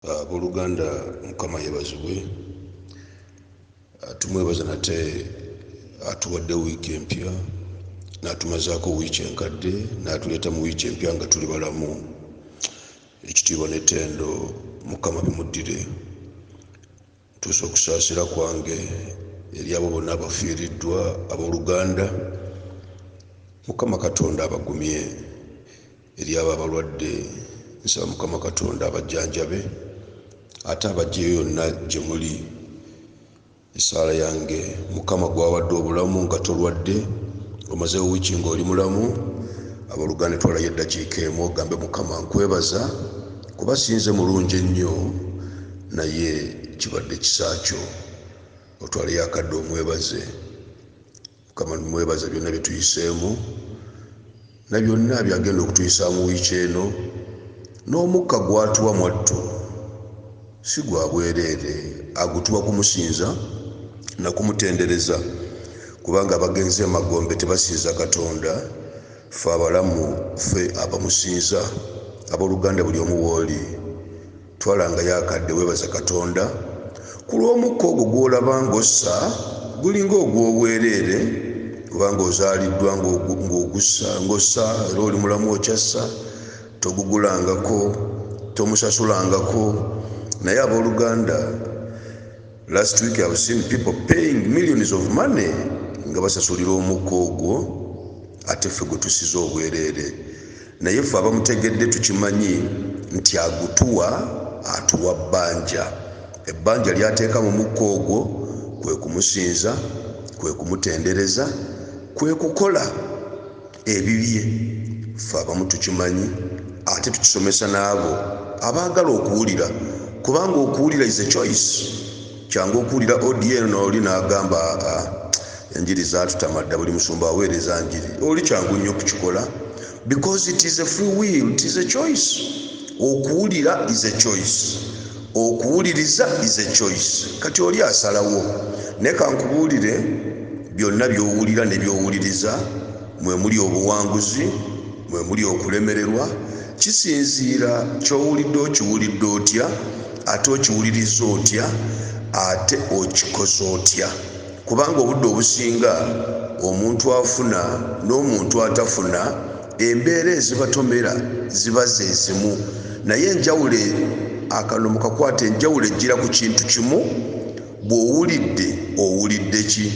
Abooluganda Mukama yeebazibwe. Tumwebaza nate atuwadde wiiki empya n'atumazaako wiiki enkadde n'atuleeta mu wiiki empya nga tuli balamu. Ekitiibwa n'ettendo Mukama bimuddire. Ntuuse okusaasira kwange eri abo bonna abafiiriddwa abooluganda. Mukama Katonda abagumye. Eri abo abalwadde nsaba Mukama Katonda abajjanjabe ate abaggyeyo yonna gye muli. Essaala yange Mukama gwawadde obulamu nga tolwadde omazeewo wiiki ng'oli mulamu, abooluganda twalayo eddakiika emu ogambe Mukama nkwebaza kuba sinze mulungi ennyo naye kibadde kisa kyo. Otwaleyo akadde omwebaze. Mukama mwebaza byonna bye tuyiseemu na byonna byagenda okutuyisaamu wiiki eno. N'omukka gwatuwa mwattu si gwa bwereere, agutuwa kumusinza na kumutendereza, kubanga abagenze emagombe tebasinza Katonda. Ffe abalamu, ffe abamusinza. Abooluganda buli omu wooli twalangayo akadde weebaza Katonda ku lw'omukka ogwo gw'olaba ng'ossa gulinga ogw'obwereere, kubanga ozaaliddwa ng'ogussa ng'ossa era oli mulamu okyassa, togugulangako, tomusasulangako. Naye abooluganda, last week I've seen people paying millions of money nga basasulira omukka ogwo, ate ffe gwe tusize obwereere. Naye ffe abamutegedde tukimanyi nti agutuwa, atuwa bbanja. Ebbanja lyateeka mu mukka ogwo kwe kumusinza, kwe kumutendereza, kwe kukola ebibye. Ffe abamu tukimanyi ate tukisomesa n'abo abaagala okuwulira, kubanga okuwulira is a choice. Kyangu okuwulira ODL n'oli n'agamba enjiri zaatutamadda, buli musumba aweereza njiri, oli kyangu nnyo okukikola because it is a free will, it is a choice. Okuwulira is a choice, okuwuliriza is a choice. Kati oli asalawo. Naye kankubuulire, byonna by'owulira ne by'owuliriza mwe muli obuwanguzi, mwe muli okulemererwa. Kisinziira ky'owulidde okiwulidde otya, ate okiwuliriza otya, ate okikoze otya. Kubanga obudde obusinga omuntu afuna n'omuntu atafuna, embeera ezibatomera ziba ze zimu. Naye enjawulo, akanomo kakwata, enjawulo ejjira ku kintu kimu. Bw'owulidde owulidde ki?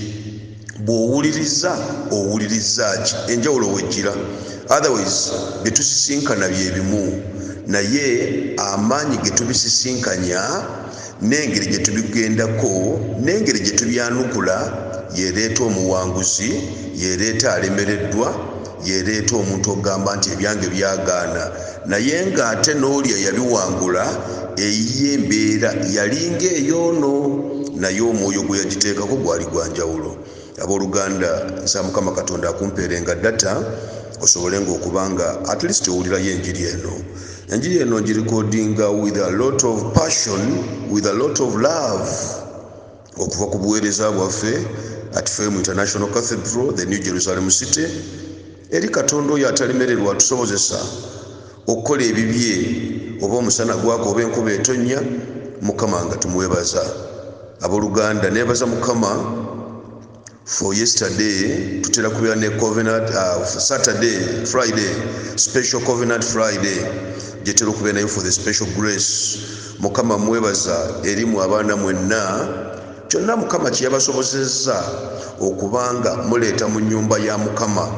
Bw'owuliriza owuliriza ki? Enjawulo wejjira. Otherwise bye tusisinkana bye bimu, naye amaanyi ge tubisisinkanya n'engeri gye tubigendako n'engeri gye tubyanukula yeereeta omuwanguzi, yeereeta alemereddwa, yeereeta omuntu ogamba nti ebyange byagaana. Naye ng'ate n'oli eyabiwangula eyiye embeera yalinga eyoono, naye omwoyo gwe yagiteekako gwali gwa njawulo. Abooluganda nsaba Mukama Katonda akumpeerenga data osobolenga okubanga at least owulirayo enjiri eno. Enjiri eno ngirikodinga with a lot of passion, with a lot of love, okuva ku buweereza bwaffe at Fame International Cathedral, the New Jerusalem City. Eri Katonda oyo atalemererwa atusobozesa okukola ebibye, oba omusana gwako oba enkuba etonnya, Mukama nga tumwebaza. Abooluganda neebaza Mukama for yesterday, tutera kubeera ne Covenant Saturday, Friday, special Covenant Friday, gyetera okubeera nayo for the special grace. Mukama mwebaza erimu abaana mwenna, kyonna Mukama kye yabasobozezza okubanga muleeta mu nnyumba ya Mukama.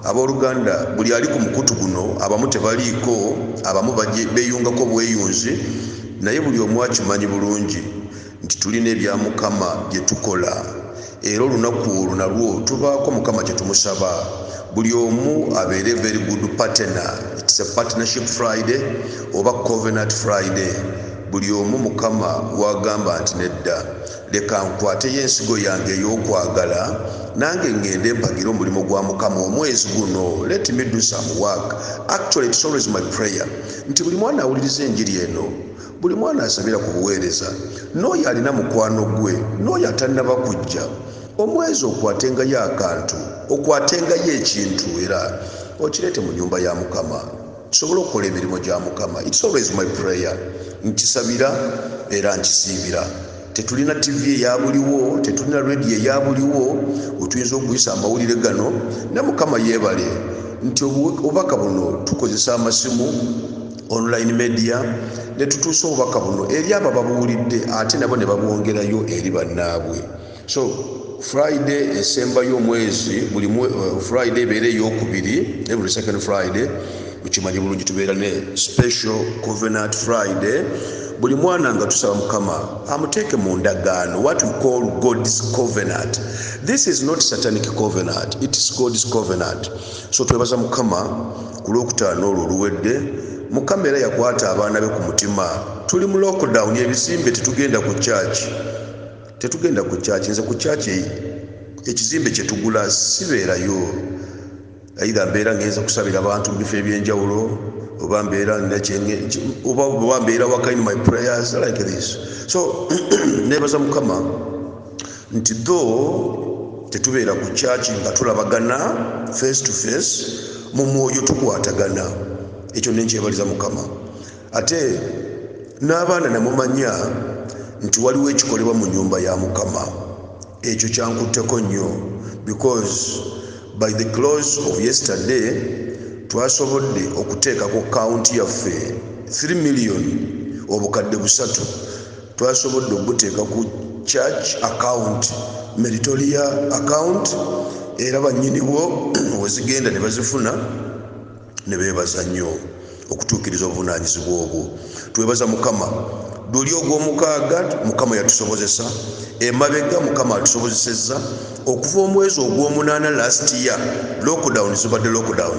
Abooluganda, buli ali ku mukutu guno, abamu tebaliiko, abamu beeyungako bweyunzi, naye buli omu akimanyi bulungi nti tulina ebya Mukama bye tukola. Era olunaku olwo nalwo tubaako Mukama kye tumusaba. Buli omu abeere very good partner. It's a partnership Friday oba Covenant Friday. Buli omu Mukama wagamba nti nedda, leka nkwateyo ensigo yange ey'okwagala nange ngende mpagira omulimu gwa Mukama omwezi guno. Let me do some work. Actually it's always my prayer nti buli mwana awuliriza enjiri eno, buli mwana asabira ku buweereza, n'oyo alina mukwano gwe, n'oyo atannaba kujja, omwezi okwatengayo akantu, okwatengayo ekintu era okireete mu nnyumba ya Mukama tusobole okukola emirimu gya Mukama. It's always my prayer nkisabira era nkisiibira. Tetulina TV eyabuliwo, tetulina radio eyabuliwo otuyinza okuyisa amawulire gano. Ne Mukama yeebale nti obubaka buno tukozesa amasimu online media ne tutuusa obubaka buno eri abo babuwulidde ate nabo ne babwongerayo eri bannaabwe. So Friday esembayo omwezi buli Friday ebeera ey'okubiri, every second Friday mukimanyi bulungi tubeera ne special Covenant Friday. Buli mwana nga tusaba Mukama amuteeke mu ndagaano, what we call God's covenant. This is not satanic covenant, it is God's covenant. So twebaza Mukama ku Lwokutaano olwo luwedde. Mukama era yakwata abaana be ku mutima. Tuli mu lockdown, ebisimbe tetugenda ku church. Nze ku church ekizimbe kye tugula sibeerayo. Aidha mbeera ngenza kusabira abantu mu bifo ebyenjawulo, oba mbeera waka in my prayers like this. So nebaza Mukama nti though tetubeera ku church nga tulabagana face to face, mu mwoyo tukwatagana. Ekyo nenkyebaliza Mukama. Ate n'abaana namumanya nti waliwo ekikolebwa mu nyumba ya Mukama. Ekyo kyankutteko nnyo because by the close of yesterday twasobodde okuteekako kaunti yaffe 3 million obukadde 3 twasobodde okuteeka ku church account, Meritoria account, era bannyiniwo wezigenda ne bazifuna ne beebaza nnyo okutuukiriza obuvunaanyizibwa obwo. Twebaza Mukama. Luli ogw'omukaaga Mukama yatusobozesa, emabega Mukama atusobozesezza. Okuva omwezi ogw'omunaana last year, lockdown zibadde lockdown,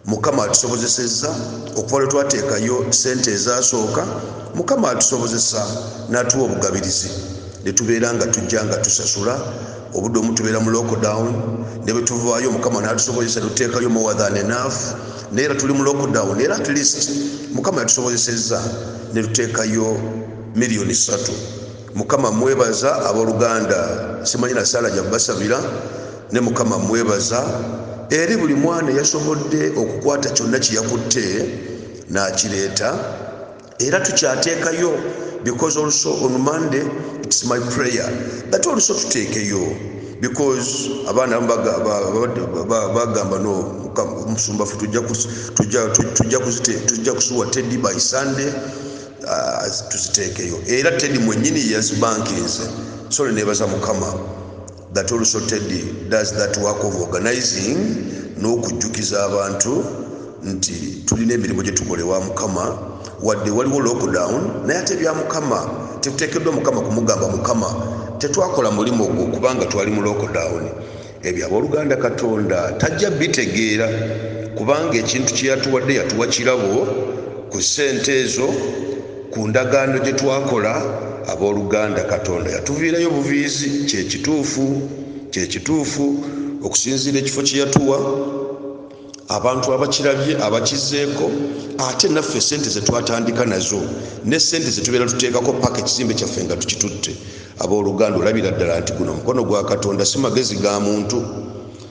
Mukama atusobozesezza. Okuva lwe twateekayo sente ezasooka, Mukama atusobozesa n'atuwa obugabirizi ne tubeera nga tujja nga tusasula. Obudde omu tubeera mu lockdown ne bwe tuvaayo Mukama n'atusobozesa tuteekayo more than enough. Neera tuli mu lockdown era at least Mukama yatusobozesezza ne tuteekayo million 3. Mukama mwebaza abooluganda, simanyi na sala gya basabira, ne Mukama mwebaza eri buli mwana yasobodde okukwata kyonna kye yakutte n'akireeta. Era tukyateekayo because also on Monday it's my prayer that also tuteekeyo because abaana bagamba no Musumba tujja kusuwa Teddy by Sunday. Tuziteekeyo era Teddy mwennyini yazibankinze. So nebaza Mukama that also Teddy does that work of organizing n'okujjukiza abantu nti tulina emirimu gye tukolewa Mukama. Wadde waliwo lockdown naye ate bya Mukama tetuteekeddwa Mukama kumugamba Mukama tetwakola mulimu ogwo kubanga twali mu lockdown. Ebyo abooluganda Katonda tajja bitegeera kubanga ekintu kye yatuwadde yatuwa kirabo ku ssente ezo, ku ndagaano gye twakola. Abooluganda Katonda yatuviirayo buviizi. Kyekituufu okusinziira ekifo kye yatuwa, abantu abakirabye abakizeeko, ate naffe sente ze twatandika nazo ne sente ze tubeera tuteekako paka ekizimbe kyaffe nga tukitutte. Abooluganda olabira ddala nti guno mukono gwa Katonda si magezi ga muntu.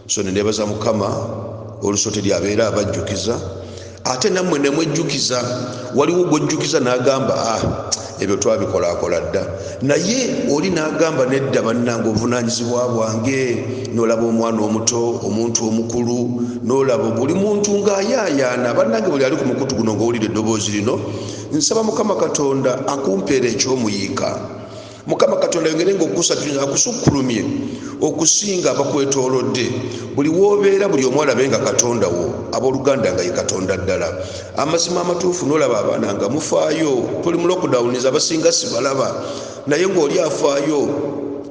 So nebaza Mukama oluso teri abeera abajjukiza, ate nammwe ne mwejjukiza. Waliwo gwojjukiza n'agamba ebyo twabikolakola dda, naye oli n'agamba nedda bannange obuvunaanyizibwa bwange. N'olaba omwana omuto, omuntu omukulu, n'olaba buli muntu ng'ayaayaana. Bannange buli ali ku mukutu guno ng'owulira eddoboozi lino, nsaba Mukama Katonda akumpeera ekyomuyiika. Mukama Katonda yongerenga akusukkulumye okusinga abakwetoolodde. Buli w'obeera buli omu alabenga Katonda wo. Abooluganda nga ye Katonda ddala. Amazima amatuufu n'olaba abaana nga mufaayo. Tuli mu lockdown abasinga sibalaba, naye ng'oli afaayo.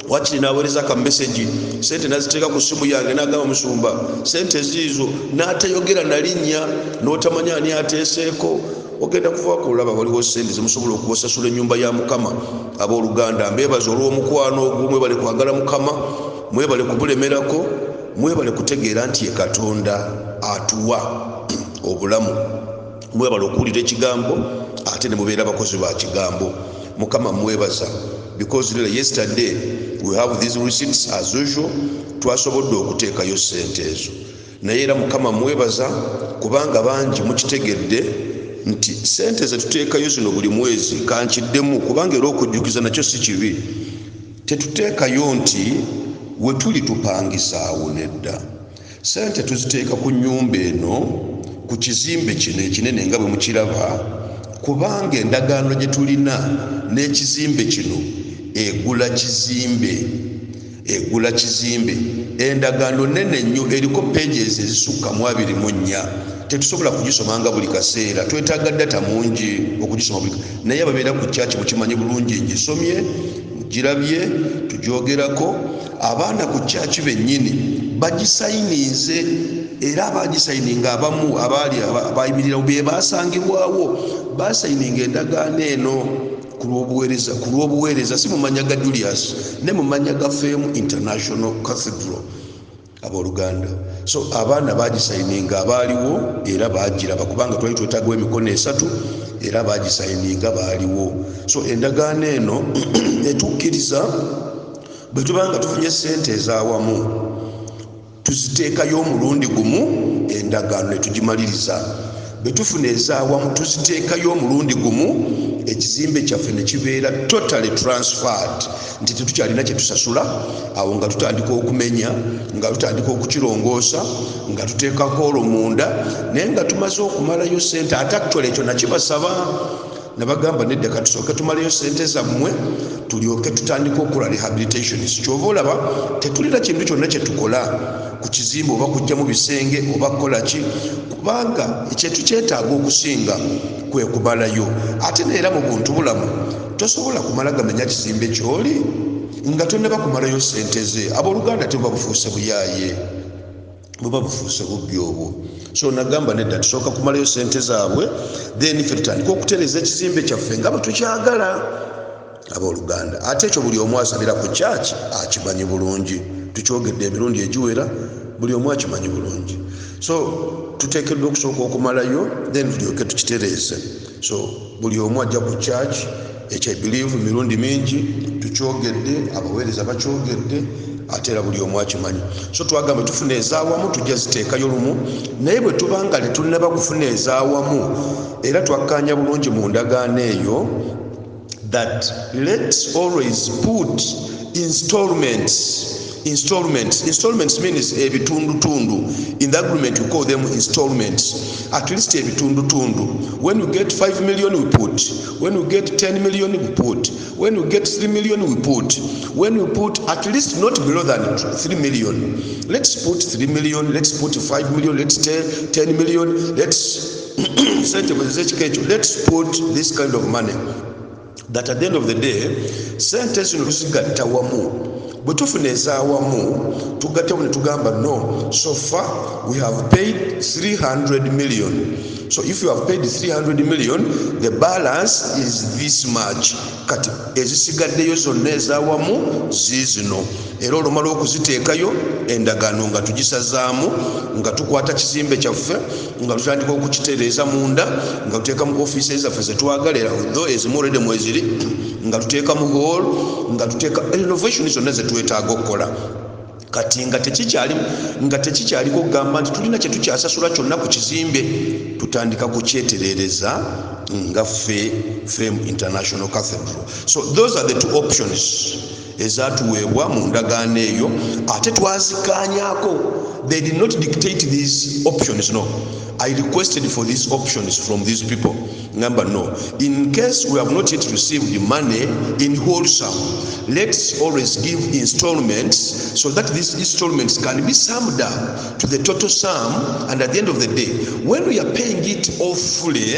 Wakiri n'aweereza ka message, sente naziteeka ku ssimu yange n'agamba Musumba sente ziizo, n'atayogera na linnya, n'otamanya ani ateeseeko. Ogenda kuva kulaba waliwo sente zimusobola okubasasula ennyumba ya Mukama. Abooluganda mbeebaza olw'omukwano ogwo. Mwebale kwagala Mukama, mwebale kubulemerako, mwebale kutegeera nti ye Katonda atuwa obulamu. Mwebale okuwulira ekigambo ate ne mubeera abakozi ba kigambo. Mukama mwebaza because yesterday we have these receipts as usual. Twasobodde okuteekayo sente ezo, naye era Mukama mwebaza kubanga bangi mukitegedde nti sente zetuteekayo zino buli mwezi kankiddemu kubanga era okujjukiza nakyo si kibi tetuteekayo nti we tuli tupangisaawo nedda sente tuziteeka ku nnyumba eno ku kizimbe kino ekinene nga bwe mukiraba kubanga endagaano gye tulina n'ekizimbe kino egula kizimbe endagaano nene nnyo eriko pages ezisukka mu 24 tetusobola kugisoma nga buli kaseera twetaaga data mungi okugisoma buli naye ababeera ku church mukimanyi bulungi gisomye girabye tujyogerako abaana ku church bennyini bagisayininze era abagisayininga abamu abaali abayimirira be basangibwawo basayininga endagaano eno ku lw'obuweereza si mumanya ga Julius ne mumanya ga Fame International Cathedral abooluganda so abaana bagisayininga abaaliwo era bagiraba kubanga twali twetaagawo emikono 3 era bagisayininga baaliwo so endagaano eno etukkiriza bwe tubanga tufunye sente ez'awamu tuziteekayo omulundi gumu endagaano ne tugimaliriza bwe tufuna ez'awamu tuziteekayo omulundi gumu ekizimbe kyaffe ne kibeera totally transferred nti tetukyalina kye tusasula awo nga tutandika okumenya nga tutandika okukirongoosa nga tuteekako olwo munda naye nga tumaze okumalayo sente ate actually ekyo nakibasaba nabagamba nedda katusooke tumalayo sente zammwe tulyoke tutandika okukola rehabilitations kyova olaba tetulina kintu kyonna kye tukola ku kizimbe oba kujjamu bisenge oba kukola ki kubanga ekyetu kyetaaga okusinga kwe kumalayo ate neera mu buntu bulamu tosobola kumala gamenya kizimbe kyoli nga tonnaba kumalayo sente ze abooluganda tebuba bufuuse buyaaye buba bufuuse bubbi obwo so nagamba nedda tusooka kumalayo sente zaabwe then ffe tutandika okutereeza ekizimbe kyaffe nga bwe tukyagala abooluganda ate ekyo buli omu asabira ku church akimanyi bulungi tukyogedde emirundi egiwera buli omu akimanyi bulungi so tuteekeddwa okusooka okumalayo then tulyoke tukitereeze so buli omu ajja ku church ekyo I believe mirundi mingi tukyogedde abaweereza bakyogedde ate era buli omu akimanyi so twagamba tufuna ez'awamu tujja ziteekayo lumu naye bwe tubanga tetunnaba kufuna ez'awamu era twakkaanya bulungi mu ndagaano eyo that let's always put installments means ebitundutundu in the agreement we call them installments at least ebitundutundu when you get 5 million we put when you get 10 million we put when you get 3 million we put when you put at least not below than 3 million let's put 3 million let's put 5 million let's 10 million let's let's put this kind of money that at the end of the day sente zino tuzigatta wamu bwe tufuna ez'awamu tugattamu ne tugamba no so far we have paid 300 million so if you have paid 300 million the balance is this much kati ezisigaddeyo zonna ez'awamu ziizino era olumala okuziteekayo endagaano nga tugisazaamu nga tukwata kizimbe kyaffe nga tutandika okukitereeza munda nga tuteeka mu ofiisi zaffe zetwagala era although ezimu already mweziri nga tuteeka mu hall nga tuteeka renovation zonna zetwetaaga okukola kati nga tekikyaliko kugamba nti tulina kye tukyasasula kyonna ku kizimbe tutandika kukyetereereza nga Fame International Cathedral so those are the two options ezatuweebwa mu ndagaano eyo ate twazikaanyaako they did not dictate these options no I requested for these options from these people number no in case we have not yet received the money in whole sum let's always give installments so that these installments can be summed up to the total sum and at the end of the day when we are paying it off fully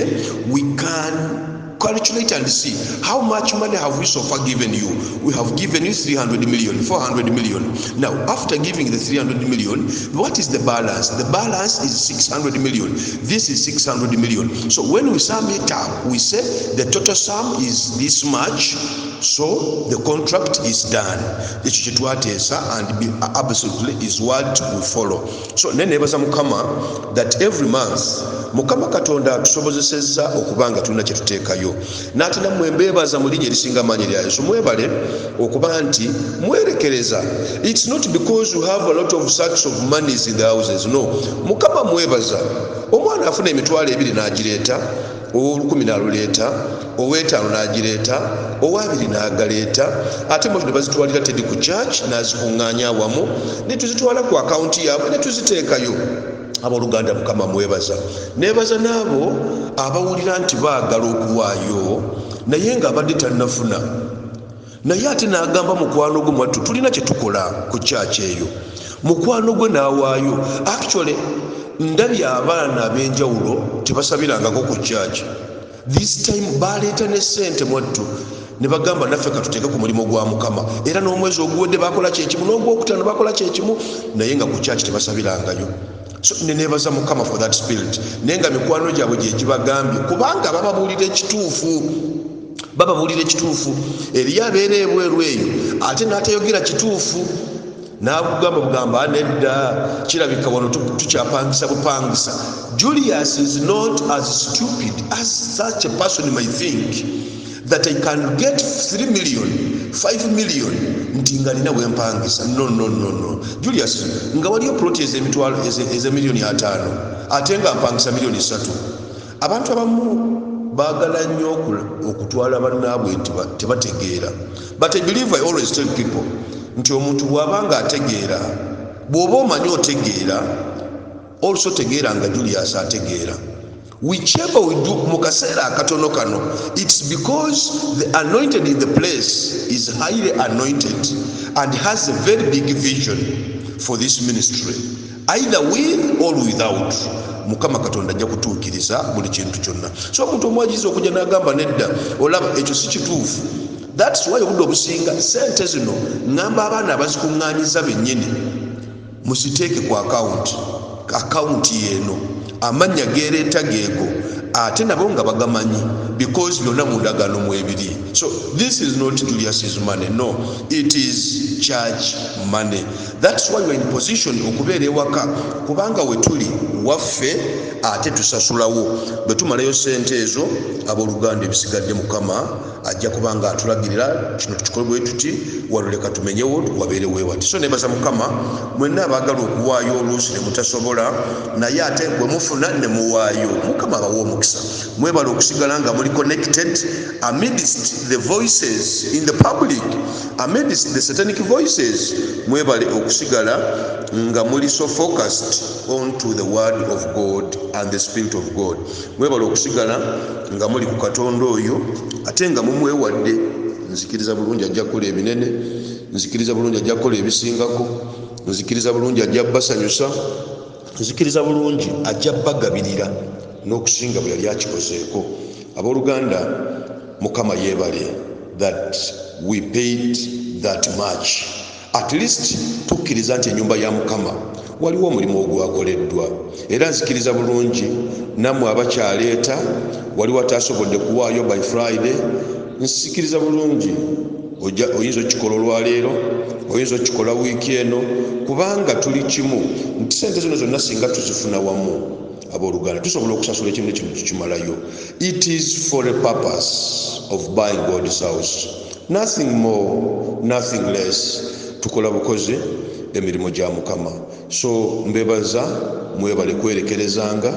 we can calculate and see how much money have we so far given you. We have given you 300 million, 400 million. Now, after giving the 300 million, what is the balance? The balance is 600 million. This is 600 million. So when we sum it up, we say the total sum is this much. So the contract is done. And absolutely is what we follow. So nenebaza mukama that every month mukama katonda tusobozeseza okubanga tulina kye tuteekayo n'ate nammwe mbeebaza mu linnya erisinga amaanyi lyayo so mwebale okuba nti mwerekereza it's not because you have a lot of sacks of monies in the houses no mukama mwebaza omwana afuna emitwalo 2 n'agireeta, ow'olukumi n'aluleeta, ow'ettaano n'agireeta, ow'abiri n'agaleeta, ate moto ne bazitwalira Teddy ku church n'azikuŋŋaanya awamu ne tuzitwala ku akawunti yaabwe ne tuziteekayo. Abooluganda Mukama mwebaza. Neebaza n'abo abawulira nti baagala okuwaayo naye ng'abadde tannafuna, naye ate n'agamba mukwano gwe mwattu tulina kye tukola ku church eyo. Mukwano gwe n'awaayo. Actually ndabye abaana ab'enjawulo tebasabirangako ku church. This time baleeta ne ssente mwattu ne bagamba naffe katuteeke ku mulimu gwa Mukama, era n'omwezi oguwedde bakola kyekimu, n'ogwokutaano bakola kyekimu, naye nga ku church tebasabirangayo. So nenebaza Mukama for that spirit. Nenga mikwano gyabwe gye kibagambye kubanga bababuulira ekituufu. Eriyo abeera ebweru eyo ate n'atayogera kituufu. N'abugamba nedda kirabika wano tukyapangisa bupangisa. Julius is not as stupid as such a person might think that I can get 3 million, 5 million nti nga nina wempangisa. No. Julius nga waliyo ploti ez'emitwalo ez'emiliyoni 5 ate nga mpangisa miliyoni 3. Abantu abamu baagala nnyo okutwala bannaabwe nti tebategeera. But I believe I always tell people nti omuntu bw'abanga ategeera, bw'oba omanyi otegeera, also tegeera nga Julius ategeera. Whichever we do mukaseera akatono kano, it's because the anointed in the place is highly anointed and has a very big vision for this ministry, either with or without. Mukama Katonda ajja kutuukiriza buli kintu kyonna. So omuntu omwajiza okujja n'agamba nedda olaba ekyo si kituufu. That's why obudde obusinga sente zino ngamba abaana abazikuŋŋaanyiza bennyini musiteeke ku akawunti yeeno, amannya geereeta geego ate nabo nga bagamanyi, because byonna mu ndagaano mwebiri. So this is not Julius's money, no, it is church money. That's why we're in position okubeera ewaka kubanga we tuli waffe ate tusasulawo. Bwe tumalayo sente ezo abooluganda ebisigadde Mukama ajja kubanga atulagirira kino tukikole bwe tuti, waluleka tumenyewo wabeere weewati. So nebaza Mukama mwenna abaagala okuwaayo oluusi ne mutasobola naye ate bwe mufuna ne muwaayo, Mukama abawa omukisa. Mwebala okusigala nga muli connected amidst the voices in the public, amidst the satanic voices. Mwebale okusigala nga muli so focused onto the word of God and the spirit of God. Mwebale okusigala nga muli ku Katonda oyo ate nga mumwewadde. Nzikiriza bulungi ajja kukola ebinene, nzikiriza bulungi ajja kukola ebisingako, nzikiriza bulungi ajja basanyusa, nzikiriza bulungi ajja bagabirira n'okusinga bwe yali akikozeeko. Abooluganda Mukama yeebale that we paid that much. At least tukkiriza nti ennyumba ya Mukama waliwo omulimu ogwakoleddwa, era nzikiriza bulungi nammwe abakyaleeta waliwo ataasobodde kuwaayo by Friday. Nsikiriza bulungi oyinza okikola olwaleero, oyinza okikola wiiki eno, kubanga tuli kimu nti sente zino zonna singa tuzifuna wamu abooluganda tusobola okusasula ekintu kino kikimalayo. It is for a purpose of buying God's house, nothing more, nothing less. Tukola bukozi emirimu gya Mukama. So mbebaza mwebale kwerekerezanga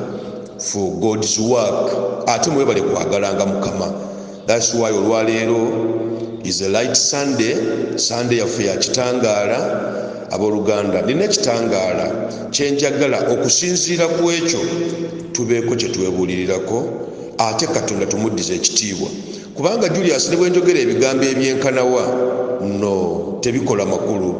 for God's work, ate mwebale kwagalanga Mukama. That's why olwaleero is a light Sunday, Sunday yaffe ya kitangaala. Abooluganda nina ekitangaala kyenjagala okusinziira ku ekyo tubeeko kye twebuulirirako, ate Katonda tumuddize ekitiibwa, kubanga Julius ne bwe njogera ebigambo ebyenkanawa no tebikola makulu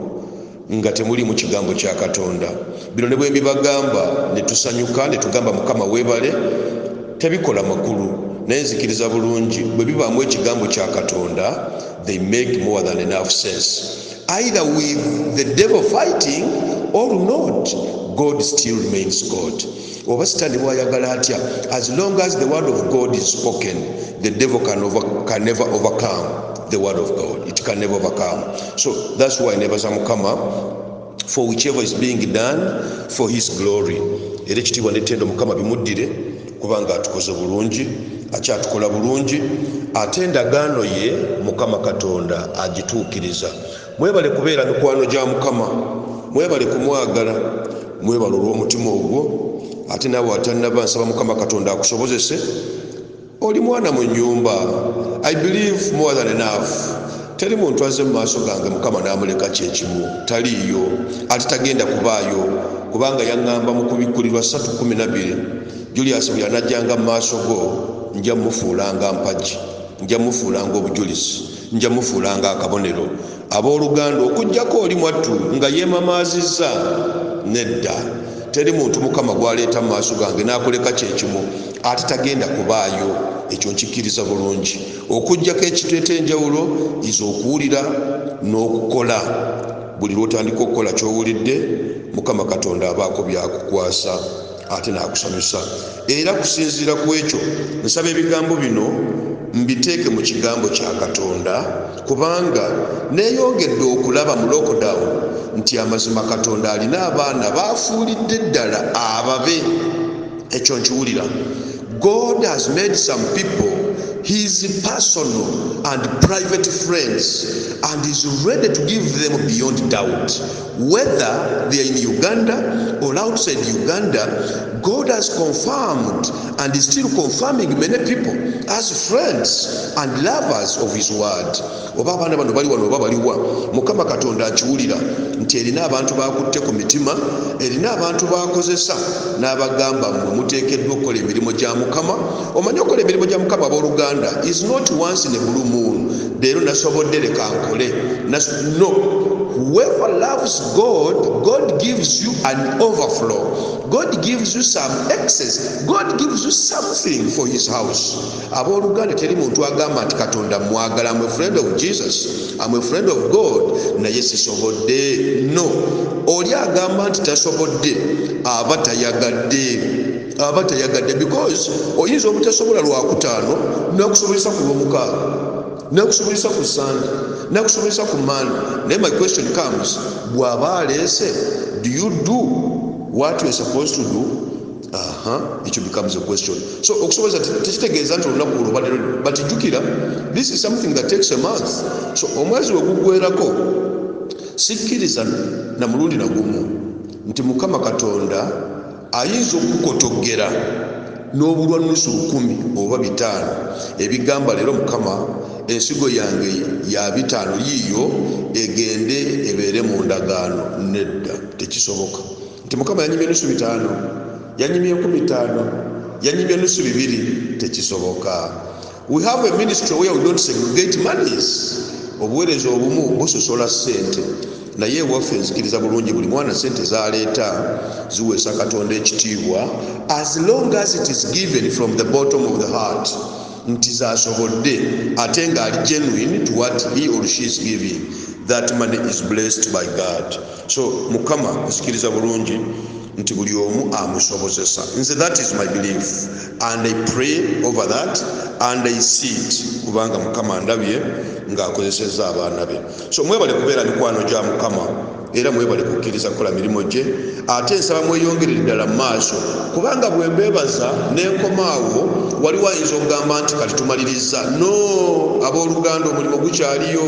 nga temuli mu kigambo kya Katonda. Bino ne bwe mbibagamba ne tusanyuka ne tugamba Mukama weebale, tebikola makulu. Naye nzikiriza bulungi bwe bibaamu ekigambo kya Katonda, they make more than enough sense. Either with the devil fighting or not, God still remains God. Oba Sitaani bw'ayagala atya, as long as the word of God is spoken, the devil can never overcome the word of God. It can never overcome. So that's why nebaza Mukama for whichever is being done for his glory. Era ekitiibwa n'ettendo Mukama bimuddire kubanga atukoze bulungi, akyatukola bulungi, ate endagaano ye Mukama Katonda agituukiriza. Mwebale kubeera mikwano gya Mukama, mwebale kumwagala, mwebale olw'omutima ogwo ate naawe atannaba nsaba mukama katonda akusobozese oli mwana mu nnyumba. I believe more than enough. Teri muntu aze mu maaso gange mukama n'amuleka kyekimu, taliiyo ate tagenda kubaayo, kubanga yaŋŋamba mu kubikkulirwa 3:12 Julius bwe yanajjanga mu maaso go nja mufuulanga mpagi, nja mufuulanga obujulizi, nja mufuulanga akabonero. Abooluganda okujjako oli mwattu nga yeemamaazizza nedda. Teri muntu mukama gwaleeta mu maaso gange n'akuleka kyekimu ate tagenda kubaayo. Ekyo nkikkiriza bulungi. Okujjako ekiteeta enjawulo iza okuwulira n'okukola. Buli lw'otandika okukola ky'owulidde mukama katonda abaako byakukwasa ate n'akusanyusa. Era kusinziira ku ekyo nsaba ebigambo bino mbiteeke mu kigambo kya Katonda, kubanga neeyongedde okulaba mu lockdown nti amazima Katonda alina abaana baafuulidde ddala ababe. Ekyo nkiwulira. God has made some people his personal and private friends and is ready to give them beyond doubt. Whether they are in Uganda or outside Uganda, God has confirmed and is still confirming many people as friends and lovers of his word. Oba abaana bano bali wano oba baliwa, mukama katonda akiwulira nti erina abantu bakutte ku mitima, erina abantu bakozesa n'abagamba mmwe muteekeddwa okukola emirimu gya mukama. Omanyi okukola emirimu gya mukama abooluganda is not once in a blue moon. Leero nasobodde leka nkole. No. Whoever loves God, God gives you an overflow. God gives you some excess. God gives you something for his house. Abooluganda teri muntu agamba nti katonda mwagala. I'm a friend of Jesus. I'm a friend of God. Naye sisobodde. No. Oli agamba nti tasobodde aba tayagadde. Because oyinza obutasobola lwakutaano nakusobozesa ku lwomukaaga, nakusobozesa ku Sunday, nakusobozesa ku Monday. Then my question comes, bw'aba aleese, do you do what you are supposed to do? It becomes a question. So okusobozesa tekitegeeza nti olunaku olwo badde, but jjukira, this is something that takes a month. So omwezi we guggweerako sikkiriza na mulundi na gumu nti mukama katonda ayinza okukotogera n'obulwa nusu 10 oba 5 ebigamba leero mukama ensigo yange ya 5 yiyo egende ebeere mu ndagaano. Nedda, tekisoboka. Nti mukama yanyimye nusu 5, yanyimye 15, yanyimye nusu 2, tekisoboka. We have a ministry where we don't segregate monies. Obuweereza obumu busosola ssente, naye ewaffe nzikiriza bulungi buli mwana ssente z'aleeta ziweesa katonda ekitiibwa as long as it is given from the bottom of the heart, nti zasobodde ate nga ali genuine to what he or she is giving. That money is blessed by God. So mukama nzikiriza bulungi nti buli omu amusobozesa. Nze that is my belief and I pray over that and I see it, kubanga mukama ndabye ng'akozesezza abaana be. So mwebale kubeera mikwano gya mukama era mwebale kukkiriza kukola mirimu gye, ate nsaba mweyongerere ddala mu maaso, kubanga bwe mbeebaza n'enkomaawo waliwo ayinza okugamba nti kati tumaliriza. No, abooluganda omulimu gukyaliyo,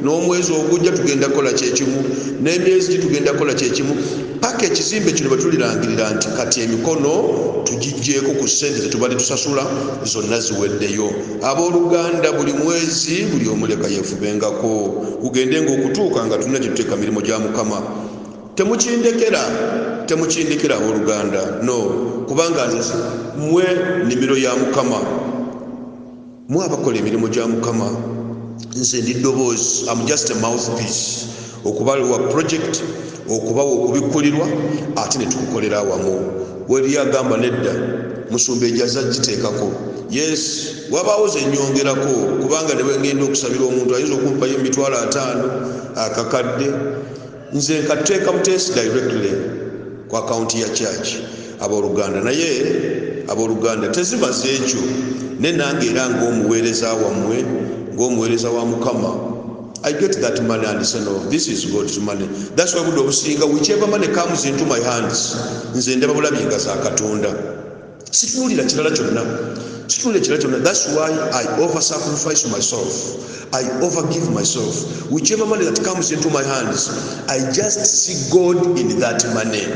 n'omwezi ogujja tugenda kukola kyekimu, n'emyezi tugenda kukola kyekimu, paka ekizimbe kino batulirangirira nti kati emikono tugijjeeko ku ssente tetubadde tusasula zonna ziweddeyo. Abooluganda buli mwezi buli omuleka yeefubengako, kugende ng'okutuuka nga tulina gye tuteeka mirimu gya mukama. Temukindikira abooluganda, no, kubanga nze mwe nnimiro ya mukama, mwe abakola emirimu gya mukama. Nze ndi ddoboozi, I'm just a mouthpiece, okubawa project, okubawa okubikkulirwa, ate ne tukukolera awamu. Weri agamba nedda musumba ejaza giteekako. Yes, wabaawo ze nnyongerako, kubanga ne bwe ngenda okusabira omuntu ayinza okumpayo 5,000 akakadde, nze nkateeka mutesi directly ku akaunti ya church. Abooluganda naye abooluganda tezimaze ekyo, ne nange era ng'omuweereza wammwe, ng'omuweereza wa mukama, I get that money and say no, this is God's money. That's why budo obusinga, whichever money comes into my hands, nze ndaba bulabinga za katonda, situlira kirala kyonna. That's why I over sacrifice myself, I over give myself. Whichever money that comes into my hands, I just see God in that money.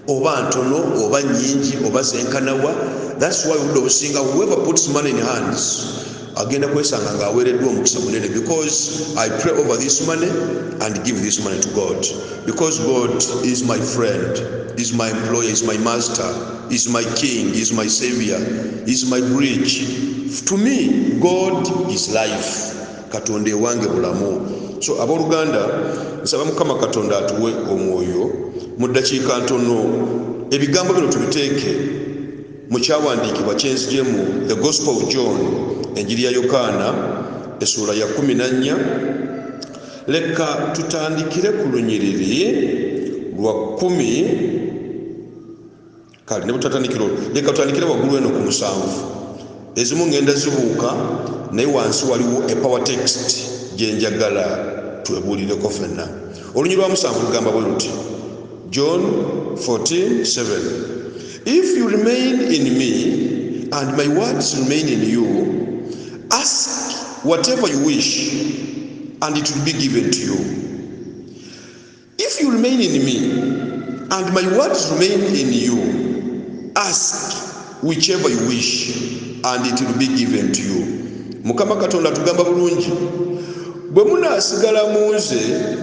oba ntono oba nyingi oba zenkanawa. That's why whoever puts money in hands agenda kwesanga nga aweereddwa omukisa munene, because I pray over this money and give this money to God, because God is my friend, is my employer, is my master, is my king, is my savior, is my bridge. To me, God is life. Katonda ewange bulamu. So abooluganda, nsaba Mukama Katonda atuwe omwoyo mu ddakiika ntono ebigambo bino tubiteeke mu kyawandiikibwa kyenzijemu The Gospel of John, enjiri ya Yokaana essula ya 14. Leka tutandikire ku lunyiriri lwa 10. Kale ne butatandikiro, leka tutandikire waggulu eno ku 7. Ezimu ngenda zibuuka naye wansi waliwo a power text gye njagala twebuulireko ffenna. Olunyiriri lwa 7 lugamba bwe luti, John 14:7. If you remain in me and my words remain in you, ask whatever you wish and it will be given to you. If you remain in me and my words remain in you, ask whichever you wish and it will be given to you. Mukama Katonda tugamba bulungi, bwe munaasigala mu nze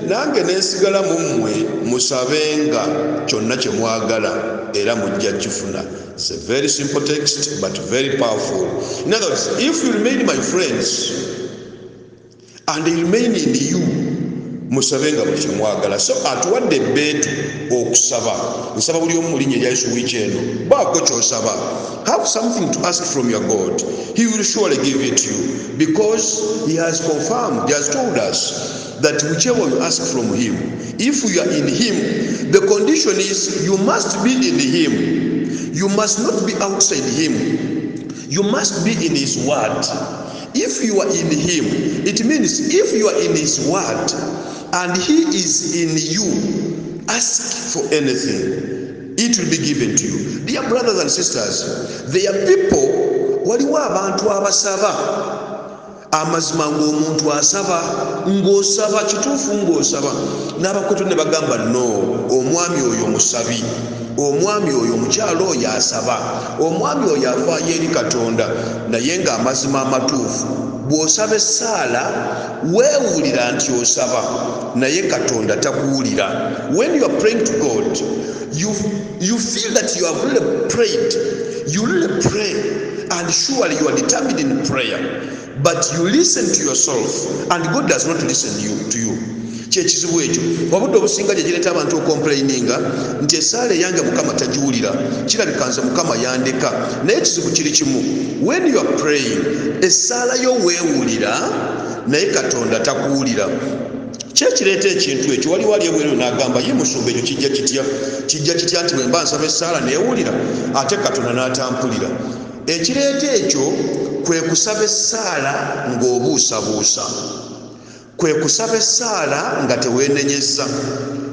nange nensigala mu mmwe, musabenga kyonna kye mwagala era mujja kifuna. It's a very simple text but very powerful. In other words, if you remain my friends and they remain in you, musabenga buli kye mwagala. So atuwadde ebbeetu okusaba. Nsaba buli omu mu linnya erya Yesu wiiki eno, baako ky'osaba. Have something to ask from your God. He will surely give it to you, because he has confirmed, he has told us that whichever you ask from him, if you are in him, the condition is you must be in him. You must not be outside him. You must be in his word. If you are in him, it means if you are in his word and he is in you, ask for anything, it will be given to you. Dear brothers and sisters, there are people, waliwo abantu abasaba amazima ng'omuntu asaba, ng'osaba kituufu ng'osaba n'abakoto ne bagamba no, omwami oyo musabi, omwami oyo mukyalo oyo asaba, omwami oyo avaayo eri Katonda, naye ng'amazima amatuufu bw'osaba essaala weewulira nti osaba naye Katonda takuwulira. When you are praying to God, you feel that you have really prayed, you really pray, and surely you are determined in prayer, but you listen to yourself and God does not listen to you. Kyekizibu ekyo obudde obusinga gye gireeta abantu okomplaininga nti essaala eyange Mukama tagiwulira, kirabika nze Mukama yandeka. Naye ekizibu kiri kimu, when you are praying essaala yo weewulira naye Katonda takuwulira. Kyekireeta ekintu ekyo, waliwo ali ebweru n'agamba ye musumba ekyo kijja kitya nti bwe mba nsaba essaala neewulira ate Katonda n'atampulira. Ekireeta ekyo kwe kusaba essaala ng'obuusabuusa, kwe kusaba essaala nga teweenenyezza,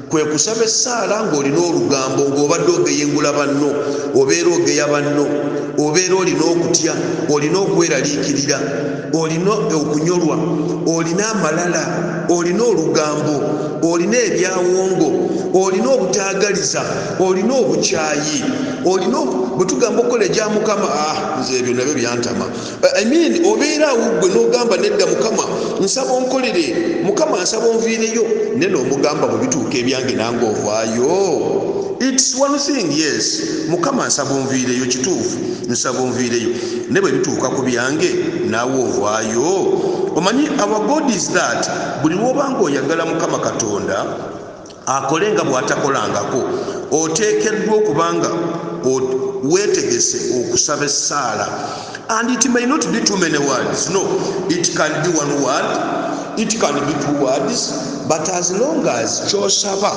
kwe kusaba essaala ng'olina olugambo, ng'obadde ogeyengula banno, obeera ogeya banno, obeera olina okutya, olina okweraliikirira, olina okunyolwa, olina amalala, olina olugambo, olina ebyawongo, olina obutaagaliza, olina obukyayi, olina bwe tugamba okola egya Mukama, nze ebyo nabyo byantama. Obeera awo gwe n'ogamba nedda Mukama nsaba onkolere, Mukama nsaba onviireyo, ne n'omugamba bwe bituuka ebyange nange ovaayo. It's one thing, yes, Mukama nsaba onviireyo, kituufu nsaba onviireyo, ne bwe bituuka ku byange naawe ovaayo. Omanyi our God is that buli lw'obanga oyagala Mukama Katonda akole nga bw'atakolangako, oteekeddwa okubanga weetegese okusaba essaala. And it may not be too many words, no, it can be one word, it can be two words, but as long as ky'osaba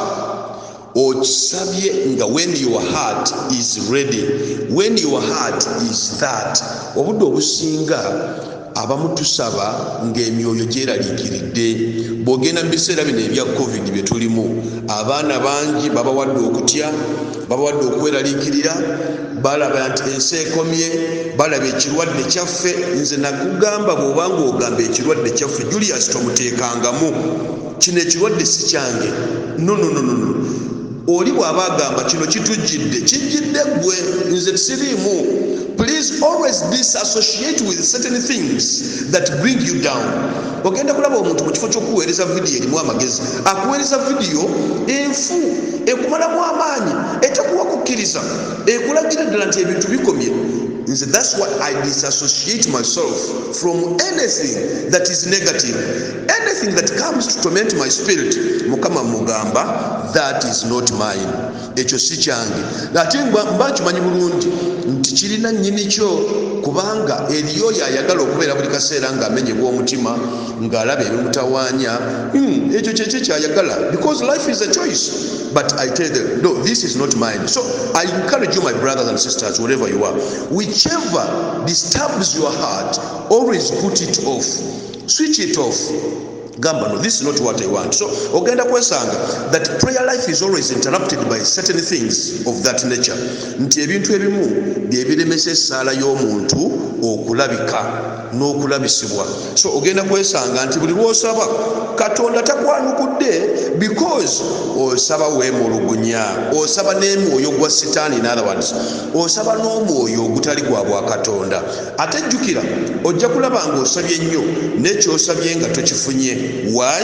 okisabye nga when your heart is ready, when your heart is that. Obudde obusinga abamu tusaba ng'emyoyo gyeraliikiridde. Bw'ogenda mu biseera bino ebya COVID bye tulimu, abaana bangi babawadde okutya, babawadde okweraliikirira, balaba nti ensi ekomye, balaba ekirwadde kyaffe. Nze nakugamba bw'obanga ogamba ekirwadde kyaffe, Julius tomuteekangamu, kino ekirwadde si kyange. No. oli bw'aba agamba kino kitujjidde kijjidde gwe nze siriimu. Please always disassociate with certain things that bring you down. Ogenda kulaba omuntu mu kifo ky'okuweereza vidiyo erimu amagezi akuweereza vidiyo enfu ekumalamu amaanyi etekuwa kukkiriza ekulagira ddala nti ebintu bikomye. That's why I disassociate myself from anything that is negative, anything that comes to torment my spirit. Mukama mugamba, that is not mine. Ekyo si kyange. Ate mba kimanyi bulungi nti kirina nnyini kyo, kubanga eriyo yayagala okubeera buli kaseera ng'amenyebwa omutima ng'alaba ebimutawaanya. Ekyo kyekyo kyayagala, because life is a choice. But I tell them, no, this is not mine. So I encourage you, my brothers and sisters, wherever you are, whichever disturbs your heart, always put it off, switch it off. Gamba, no, this is not what I want. So ogenda kwesanga that prayer life is always interrupted by certain things of that nature. Nti ebintu ebimu byebiremesa essaala y'omuntu okulabika n'okulabisibwa. So ogenda kwesanga nti buli lw'osaba Katonda takwanukudde, because osaba weemulugunya, osaba n'emwoyo gwa sitaani, in other words osaba n'omwoyo ogutali gwa bwa Katonda. Ate jjukira ojja kulaba ng'osabye nnyo n'ekyosabye nga tokifunye. Why?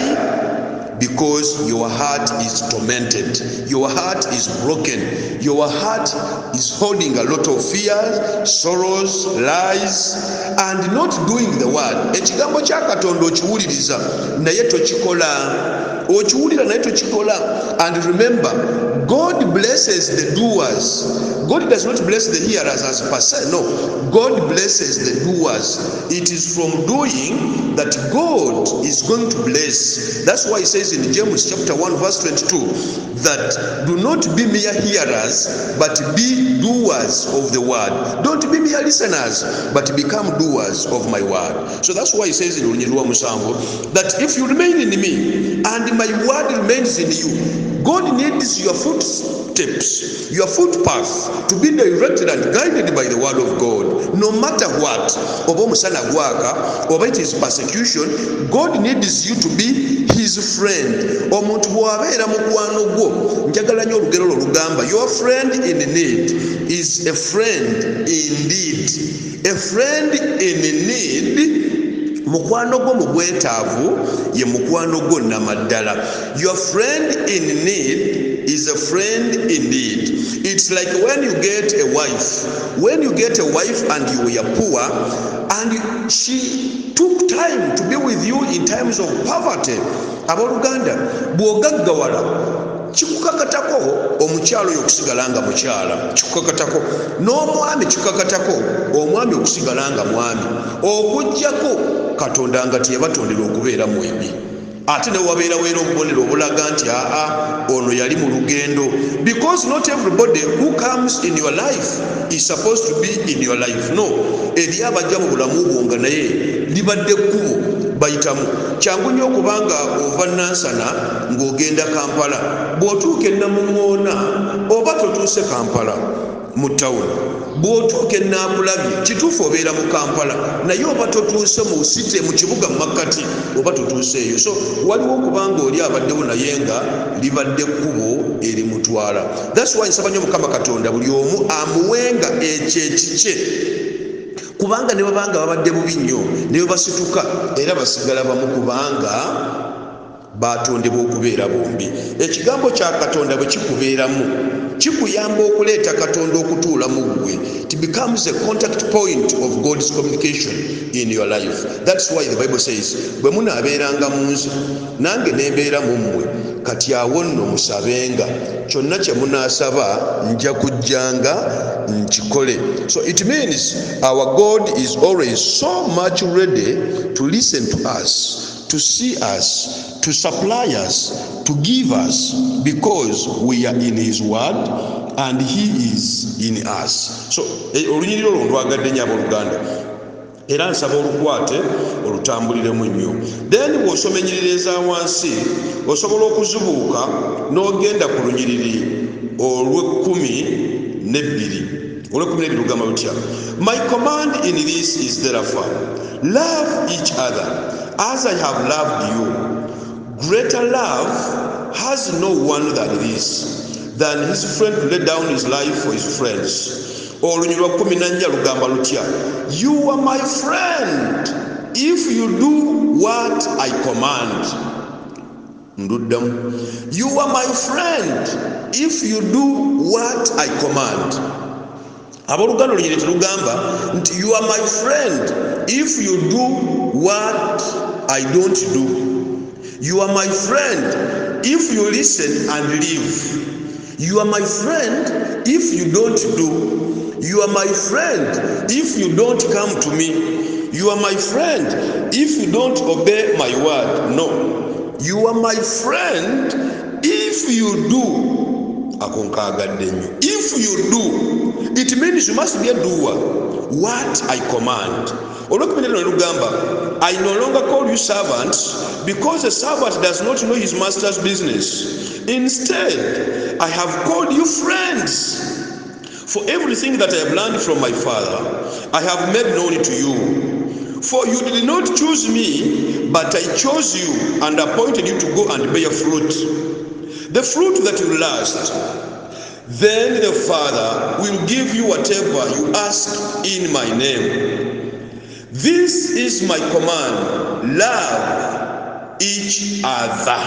Because your heart is tormented, your heart is broken, your heart is holding a lot of fears, sorrows, lies, and not doing the word. Ekigambo kya Katonda okiwuliriza naye tokikola, okiwulira naye tokikola. And remember, God blesses the doers. God does not bless the hearers as per se. No, God blesses the doers. It is from doing that God is going to bless. That's why he says in James chapter 1 verse 22 that do not be mere hearers but be doers of the word. Don't be mere listeners but become doers of my word. So that's why he says in Lunyirwa Musango that if you remain in me and my word remains in you, God needs your footsteps, your footpath to be directed and guided by the word of God. No matter what, oba omusana gwaka, oba it is persecution, God needs you to be his friend. Omuntu bw'abeera mukwano gwo, njagala nnyo olugero lugamba, your friend in need is a friend indeed. A friend in need, mukwano gwo mu bwetaavu ye mukwano gwo namaddala. Your friend in need is a friend indeed. It's like when you get a wife. When you get a wife and you were poor and she took time to be with you in times of poverty. Abooluganda bw'ogaggawala kikukakatako omukyalo oyo okusigala nga mukyala, kikukakatako n'omwami kikukakatako omwami okusigala nga mwami, okuggyako Katonda nga teyabatondera okubeera mwembi. Ate ne wabeerawo era obubonero obulaga nti ono yali mu lugendo, because not everybody who comes in your life is supposed to be in your life. No, eri abajja mu bulamu bwo nga naye libadde kkubo bayitamu. Kyangu nnyo okubanga ova Nansana ng'ogenda Kampala, bw'otuuka e Namuŋŋoona oba totuuse Kampala mu tawuni, bw'otuuka e Nakulabye kituufu obeera mu Kampala naye oba totuuse mu site mu kibuga mu makkati oba totuuseeyo. So waliwo okubanga oli abaddewo naye nga libadde kkubo erimutwala. That's why nsaba nnyo Mukama Katonda buli omu amuwenga ekyo ekikye, kubanga ne babanga babadde bubi nnyo ne basituka era basigala bamu kubanga batondebwa okubeera bombi. Ekigambo kya Katonda bwe kikubeeramu kikuyamba okuleeta Katonda okutuula mu ggwe. It becomes a contact point of God's communication in your life. That's why the Bible says bwe munaabeeranga mu nze nange neembeera mu mmwe kati awo nno musabenga, kyonna kye munaasaba nja kujjanga nkikole. So it means our God is always so much ready to listen to us, to see us, to supply us, to give us, because we are in his word and he is in us. So olunyiriro olwo ndwagadde nnyo abooluganda era nsaba olukwate olutambuliremu nnyo. Then bw'osoma ennyiriri eza wansi osobola okuzibuuka n'ogenda ku lunyiriri olw'ekkumi n'ebbiri lugamba lutya: My command in this is therefore, love each other as I have loved you. Greater love has no one than this, than his friend to lay down his life for his friends. Olunyi lwa 14 lugamba lutya? You are my friend if you do what I command. Nduddamu. You are my friend if you do what I command. Aboluganda olunyi lugamba nti you are my friend if you do what I don't do. You are my friend if you listen and live. You are my friend if you don't do. You are my friend if you don't come to me. You are my friend if you don't obey my word. No. You are my friend if you do. If you do, it means you must be a doer. What I command. I no longer call you servants because a servant does not know his master's business. Instead, I have called you friends. For everything that I have learned from my Father, I have made known to you. For you did not choose me, but I chose you and appointed you to go and bear fruit. The fruit that will last. Then the Father will give you whatever you ask in my name. This is my command. Love each other.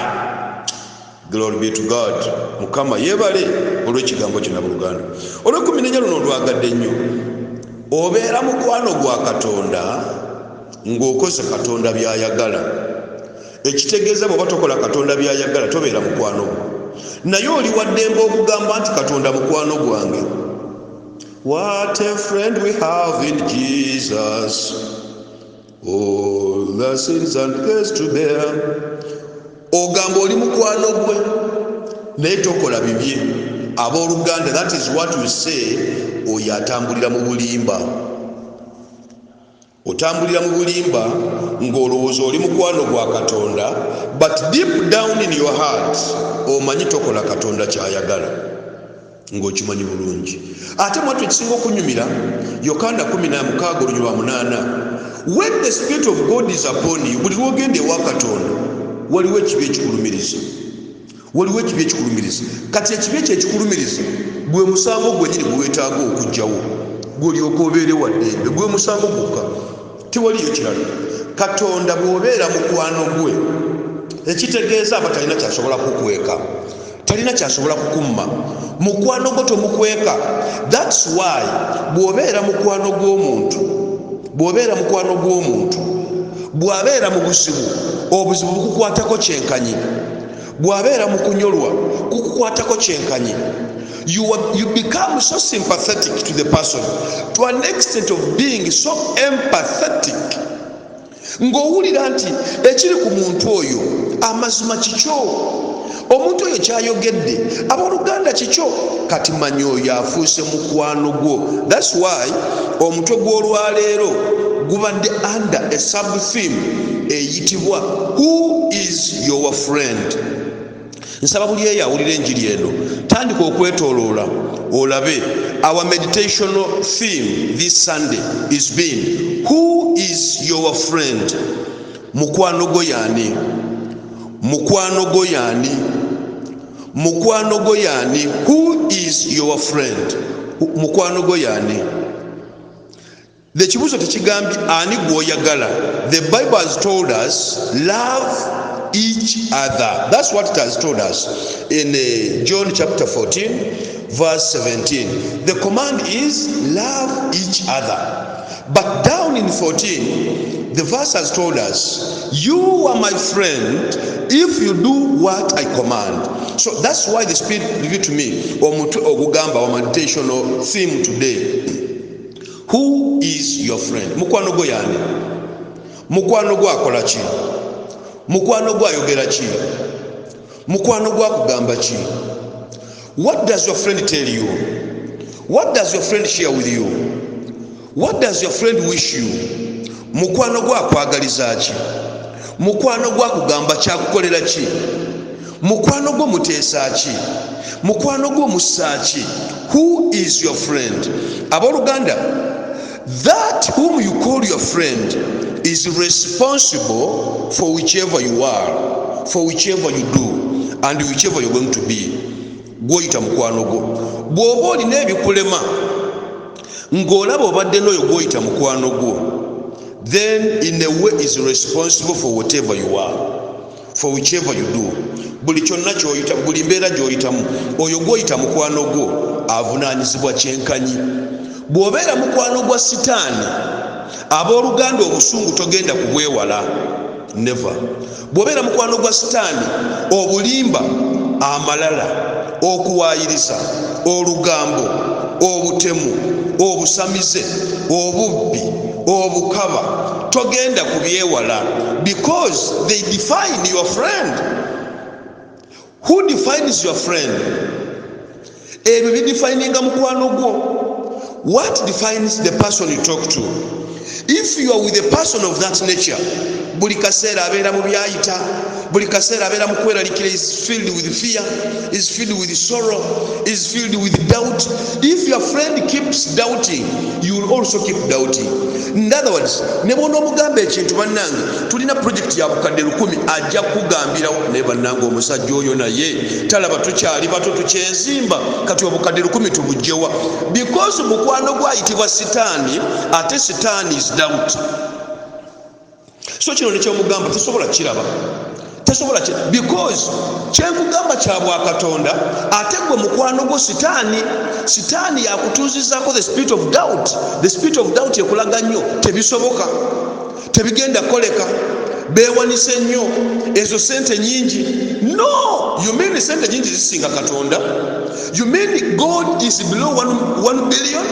Glory be to God. Mukama yebale olw'ekigambo kino Buluganda. Olw'ekumenya luno olwagadde nnyo. Obeera mukwano gwa Katonda ng'okoze Katonda by'ayagala. Ekitegeeza bw'oba tokola Katonda by'ayagala tobeera mukwano gwe. Naye oli waddembe okugamba nti Katonda mukwano gwange. What a friend we have in Jesus. All the sins and cares to bear. Ogamba oli mukwano gwe naye tokola bibye. Abooluganda, that is what we say, oyo atambulira mu bulimba. Otambulira mu bulimba ng'olowooza oli mukwano gwa Katonda, but deep down in your heart omanyi tokola Katonda ky'ayagala ng'okimanyi bulungi. Ate mwatu ekisinga okunyumira Yokaana 16:8. When the Spirit of God is upon you, buli lwogenda ewa Katonda waliwo ekibi ekikulumiriza. Waliwo ekibi ekikulumiriza. Kati ekibi ekyo ekikulumiriza gwe musango gwennyini gwe weetaaga okugyawo. Gw'olyoka obeere waddembe. Gwe musango gwokka. Tewaliyo kirala. Katonda bw'obeera mukwano gwe, ekitegeeza aba talina kyasobola kukweka. Talina kyasobola kukumma. Mukwano gwo tomukweka. That's why bw'obeera mukwano gw'omuntu, bw'obeera mukwano gw'omuntu, bw'abeera mu buzibu, obuzibu bukukwatako kyenkanyi. Bw'abeera mu kunyolwa, kukukwatako kyenkanyi. You become so sympathetic to the person to an extent of being so empathetic. Ng'owulira nti ekiri ku muntu oyo amazima kikyo. Omuntu oyo kyayogedde abooluganda kikyo. Kati manyi oyo afuuse mukwano gwo. That's why omutwe gw'olwaleero gubadde under a sub-theme eyitibwa Who is your friend? Nsaba buli eyo awulira enjiri eno tandika okwetooloola olabe. Our meditational theme this Sunday is being Who is your friend? Mukwano gwo y'ani? Mukwano gwo y'ani? Mukwano gwo y'ani? Who is your friend? Mukwano gwo y'ani? The kibuuzo tekigambye ani gw'oyagala. The Bible has told us love each other. That's what it has told us in John chapter 14 verse 17. The command is love each other. But down in 14 the verse has told us you are my friend if you do what I command. So that's why the Spirit revealed to me ogugamba our meditational theme today. Who is your friend? Mukwano gwo y'ani? Mukwano gwo akola ki? Mukwano gwo ayogera ki? Mukwano gwo akugamba ki? What does your friend tell you? What does your friend share with you? What does your friend wish you? Mukwano gwo akwagaliza ki? Mukwano gwo akugamba kyakukolera ki? Mukwano gwo muteesa ki? Mukwano gwo mussa ki? Who is your friend? Abooluganda, that whom you call your friend is responsible for whichever you are, for whichever you do, and whichever you're going to be. gwoyita mukwano gwo. Bw'oba olina ebikulema ng'olaba obadde n'oyo gwoyita mukwano gwo, then in a way is responsible for whatever you are, for whichever you do. Buli kyonna ky'oyita, buli mbeera gy'oyitamu, oyo gwoyita mukwano gwo avunaanyizibwa kyenkanyi. Bw'obeera mukwano gwa sitaani, abooluganda obusungu togenda kubwewala, never. Bw'obeera mukwano gwa sitaani, obulimba, amalala, okuwaayiriza, olugambo, obutemu, obusamize, obubbi, obukaba, togenda kubyewala, because they define your friend. Who defines your friend? Ebyo bidefininga mukwano gwo. What defines the person you talk to? If you are with a person of that nature, buli kaseera abeera mu byayita, buli kaseera abeera mu kweralikira, is filled with fear, is filled with sorrow, is filled with doubt. If your friend keeps doubting, you will also keep doubting. In other words, ne bw'ona omugamba ekintu bannange, tulina project ya bukadde 10 ajja kugambirawo naye bannange omusajja oyo naye talaba tukyali bato tukyenzimba kati obukadde 10 tubugjewa, because mukwano gwayitibwa sitaani, ate sitaani is doubt. So kino nekyomugamba tesobola kiraba, tesobola kiraba, because kyenkugamba kya bwakatonda, ate gwe mukwano gwo sitaani. Sitaani yakutuuzizaako the spirit of doubt. The spirit of doubt ekulaga nnyo tebisoboka, tebigenda koleka, beewanise nnyo, ezo sente nyingi. No, you mean sente nyingi zisinga katonda? You mean God is below 1 billion?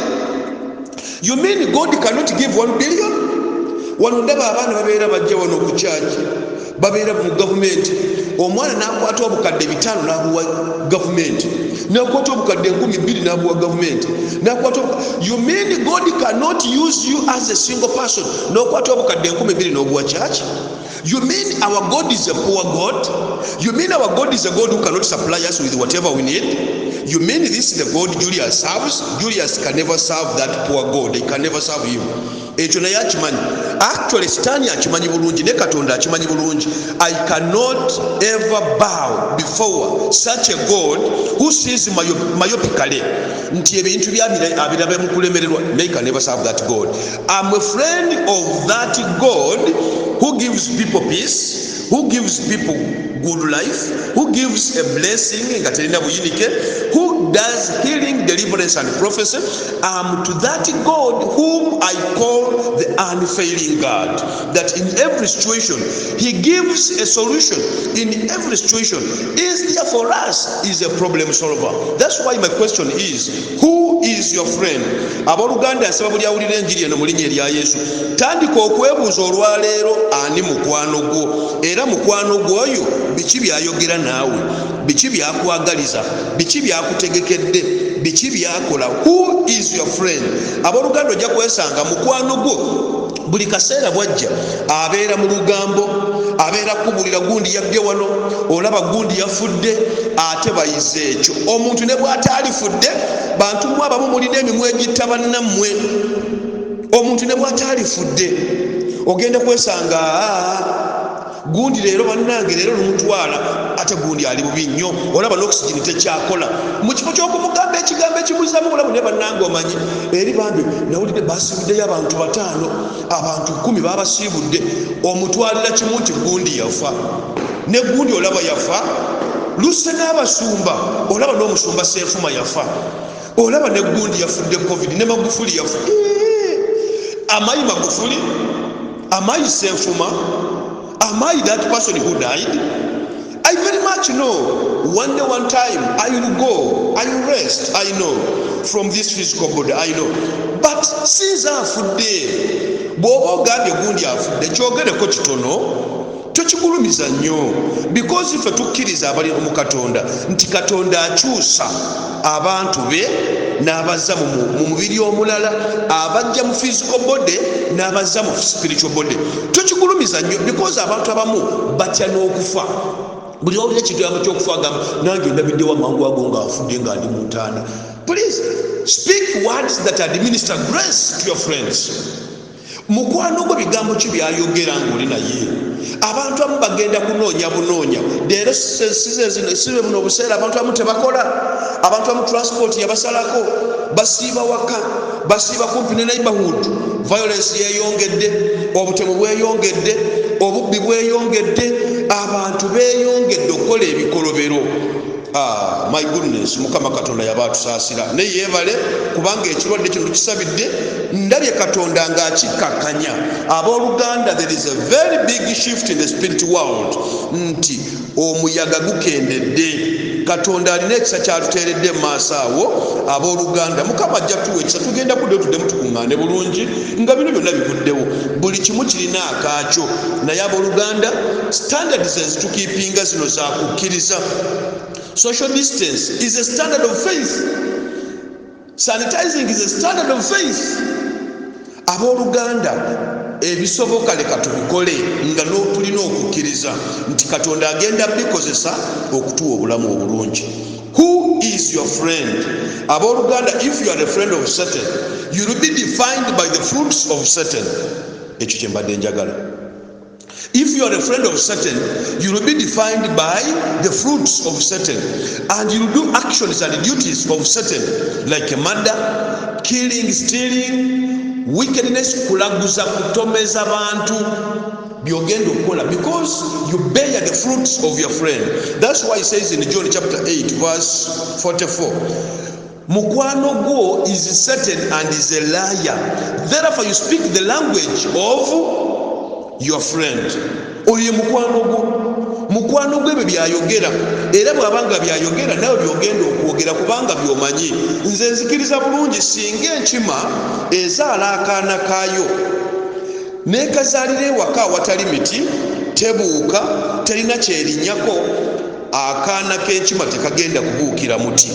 You mean God cannot give 1 billion? Wano ndaba abaana babeera bajja wano ku church, babeera mu government, omwana n'akwata obukadde 5 n'abuwa government, n'akwata obukadde 2,000 n'abuwa government, n'akwata. You mean God cannot use you as a single person n'okwata obukadde 2,000 n'obuwa church? You mean our God is a poor God? You mean our God is a God who cannot supply us with whatever we need? You mean this is the God Julius serves? Julius can never serve that poor God. He can never serve him. Ekyo naye akimanyi. Actually sitaani akimanyi bulungi ne katonda akimanyi bulungi. I cannot ever bow before such a God who sees myopically nti ebintu byabirabe mu kulemererwa. They can never serve that God. I'm a friend of that God who gives people peace, who gives people good life, who gives a blessing, who does healing, deliverance and prophecy. To that God whom I call the unfailing God, that in every situation he gives a solution. In every situation is there for us, is a problem solver. That's why my question is, who is your friend? Aboluganda nsaba buli awulira enjiri eno mu linnya erya Yesu, tandika okwebuuza olwaleero ani mukwano gwo, era mukwano gwoyo biki byayogera naawe, biki byakwagaliza, biki byakutegekedde, biki byakola. Who is your friend? Aboluganda ojja kwesanga mukwano gwo buli kaseera bwajja abeera mu lugambo, abeera kubulira gundi yagge wano, olaba gundi yafudde, ate bayize ekyo. Omuntu ne bw'ate alifudde, bantu mwe abamu mulina emimwa egitta bannammwe. Omuntu ne bw'ate alifudde, ogenda kwesanga gundi leero bannange leero lumutwala, ate gundi ali bubi nnyo, olaba n'okisigini tekyakola. Mu kifo ky'okumugamba ekigambo ekibuzamu bulamu ne bannange omanyi eri bambi nawulidde baasibuddeyo abantu 5, abantu 10 baabasiibudde, omutwalira kimu nti gundi yafa. Ne gundi olaba yafa, lusse n'abasumba, olaba n'omusumba Seefuma yafa, olaba ne gundi yafudde COVID, ne Magufuli yafa. Amayi Magufuli, amayi Seefuma, am I that person who died? I very much know. One day, one time, I will go, I will rest, I know, from this physical body, I know. But since afudde, bw'oba ogambye gundi afudde, kyogereko kitono, tokigulumiza nnyo, because ife tukkiriza abali mu Katonda nti Katonda akyusa abantu be n'abazza mu mubiri omulala, abajja mu physical body n'abazza mu spiritual body. Tokigulumiza nnyo, because abantu abamu batya n'okufa. Buli wawulira ekigambo ky'okufa agamba nange ndabiddewo amangu ago ng'afudde nga ndi mu ntaana. Please speak words that administer grace to your friends. mukwano gwo bigambo ki byayogera ng'oli naye abantu abamu bagenda kunoonya bunoonya leero sibe buno obuseera abantu abamu tebakola abantu abamu transport yabasalako basiiba waka basiiba kumpi ne neighborhood violence yeyongedde obutemu bweyongedde obubbi bweyongedde abantu beeyongedde okukola ebikolobero. My goodness, Mukama Katonda yabatusaasira ne yeebale kubanga ekirwadde kino kisabidde ndabye Katonda ng'akikkakkanya abooluganda. There is a very big shift in the spirit world nti omuyaga gukendedde. Katonda alina ekisa kyatuteeredde mu maaso awo abooluganda. Mukama ajja tuwa ekisa tugenda kuddeyo tuddemu tukuŋŋaane bulungi nga bino byonna bivuddewo buli kimu kirina akaakyo naye abooluganda standards ezitukiipinga zino za kukkiriza. Social distance is a standard of faith. Sanitizing is a standard of faith. Abooluganda ebisoboka leka tubikole nga tulina okukkiriza nti Katonda agenda bikozesa okutuwa obulamu obulungi. Who is your friend? Abooluganda, if you are a friend of Satan, you will be defined by the fruits of Satan. Ekyo kye mbadde njagala. If you are a friend of Satan, you will be defined by the fruits of Satan, and you will do actions and duties of Satan, like murder, killing, stealing, wickedness, kulaguza, kutomeza bantu, byogenda okukola, because you bear the fruits of your friend. That's why it says in John chapter 8 verse 44, mukwano gwo is Satan and is a liar, therefore you speak the language of your friend. Oye mukwano gwe bye byayogera era bw'abanga byayogera nawe byogenda okwogera kubanga byomanyi. Nze nzikiriza bulungi singa enkima ezaala akaana kaayo n'ekazaalira ewaka awatali miti tebuuka terina kyerinnyako, akaana k'enkima tekagenda kubuukira muti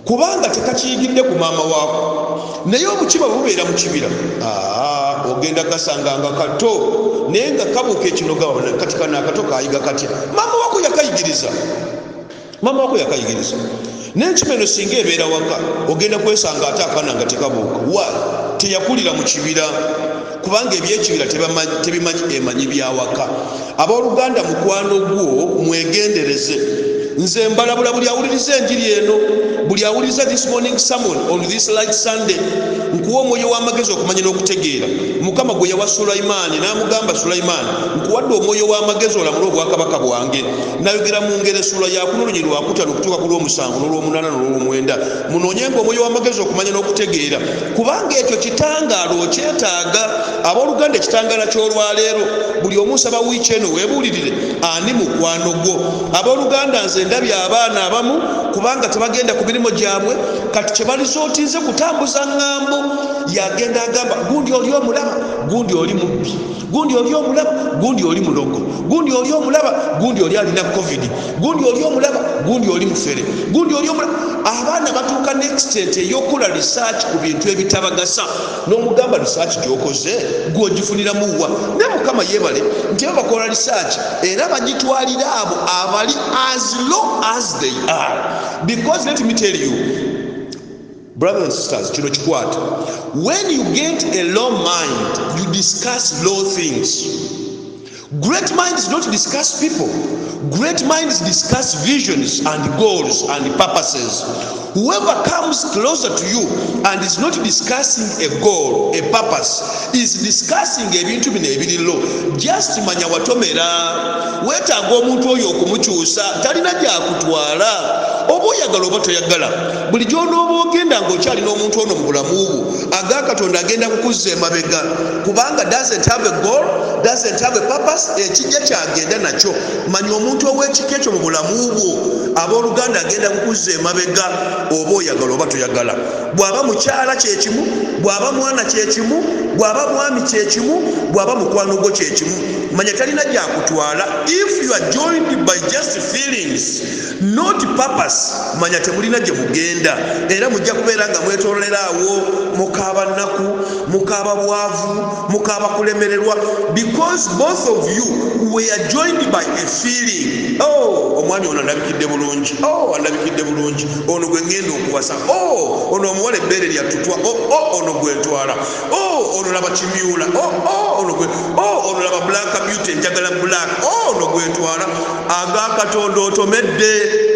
kubanga tekakiyigidde ku maama waako. Naye obukima bubeera mu kibira, ogenda kasanga nga kato naye nga kabuuka ekinoga kati kana akato kayiga katya. Maama waako yakayigiriza. N'enkima eno singa ebeera waka ogenda kwesanga ate akaana nga tekabuuka. Teyakulira mu kibira kubanga ebyekibira tebimanyi emanyi byawaka. Abooluganda, mukwano gwo mwegendereze. Nze mbalabula buli awuliriza enjiri eno, buli awuliriza this morning sermon on this light Sunday, nkuwa omwoyo w'amagezi okumanya n'okutegeera. Mukama gwe yawa Sulaimaani n'amugamba Sulaimaani, nkuwadde omwoyo w'amagezi olamule obwakabaka bwange. Nayogera mu ngero essula yakuno lwakutaano okutuuka ku lw'omusanvu n'olw'omunaana n'olw'omwenda. Munoonyenga omwoyo w'amagezi okumanya n'okutegeera kubanga ekyo kitangaalo okyetaaga. Abooluganda, ekitangaala ky'olwaleero buli omu nsaba wiiki eno weebuulirire ani mukwano gwo. Abooluganda, nze ndabye abaana abamu kubanga tebagenda ku mirimu gyabwe kati kye balisootinze kutambuza ŋŋambo, yagenda agamba gundi oli omulaba gundi oli mubbi, gundi oli omulaba gundi oli mulogo, gundi oli omulaba gundi oli alina covid, gundi oli omulaba gundi oli mufere, gundi oli omulaba. Abaana batuuka ne extent ey'okola research ku bintu ebitabagasa n'omugamba research gy'okoze gw'ogifuniramu wa. Ne Mukama yeebale nti bakola research era bagitwalira abo abali as low as they are, because let me tell you, brothers and sisters, kino kikwata. When you get a low mind, you discuss low things. Great minds don't discuss people. Great minds discuss visions and goals and purposes. Whoever comes closer to you and is not discussing a goal, a purpose, is discussing ebintu bino ebiri low. Just manya watomera. Weetaaga omuntu oyo okumukyusa, talina gyakutwala. Oba oyagala oba toyagala, buli gy'onooba ogenda ng'okyalina omuntu ono mu bulamu bwo, aga Katonda agenda kukuzza emabega kubanga doesn't have a goal, doesn't have a purpose, ekijja kyagenda nakyo. Manya omuntu ow'ekika ekyo mu bulamu bwo, abooluganda agenda kukuzza emabega oba oyagala oba toyagala. Bw'aba mukyala kyekimu, bw'aba mwana kyekimu, bw'aba mwami kyekimu, bw'aba mukwano gwo kyekimu. Manya talina gyakutwala. If you are joined by just feelings, not purpose, manya temulina gye mugenda era mujja kubeera nga mwetoolera awo mukaaba nnaku, mukaba bwavu, mukaba kulemererwa, because both of you were joined by a feeling. Oh, omwami ono ndabikidde bulungi. Oh, ndabikidde bulungi. Ono gwe ngenda okuwasa. Oh, ono omuwala ebbeere lyatutwa. Oh, ono gwe ntwala. Oh, ono laba kimyula. Oh, ono gwe. Oh, ono laba black beauty njagala black. Oh, ono gwe ntwala. Aga Katonda otomedde.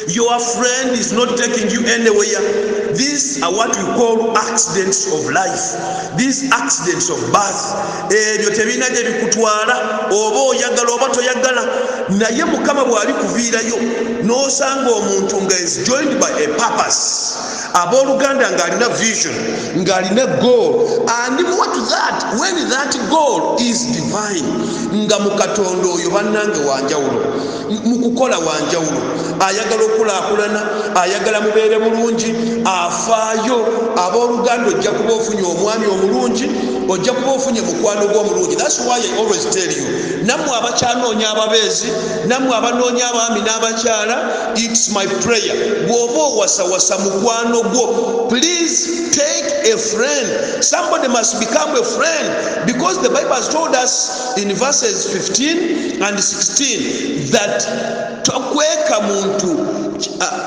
Your friend is not taking you anywhere. These are what we call accidents of life. These accidents of birth. Ebyo tebina gye bikutwala oba oyagala oba toyagala, naye Mukama bw'ali kuviirayo n'osanga omuntu nga is joined by a purpose. Abooluganda ng'alina vision, ng'alina goal, and what that, when that goal is divine, nga mu Katonda oyo bannange wanjawulo, mu kukola wanjawulo, ayagala okulaakulana, ayagala mubeere bulungi, afaayo. Abooluganda ojja kuba ofunye omwami omulungi, ojja kuba ofunye mukwano gw'omulungi. That's why I always tell you, nammwe abakyanoonya ababeezi, nammwe abanoonya abaami n'abakyala, it's my prayer, bw'oba owasawasa mukwano gwo, please take a friend. Somebody must become a friend, because the Bible has told us in verses 15 and 16 that tokweka muntu.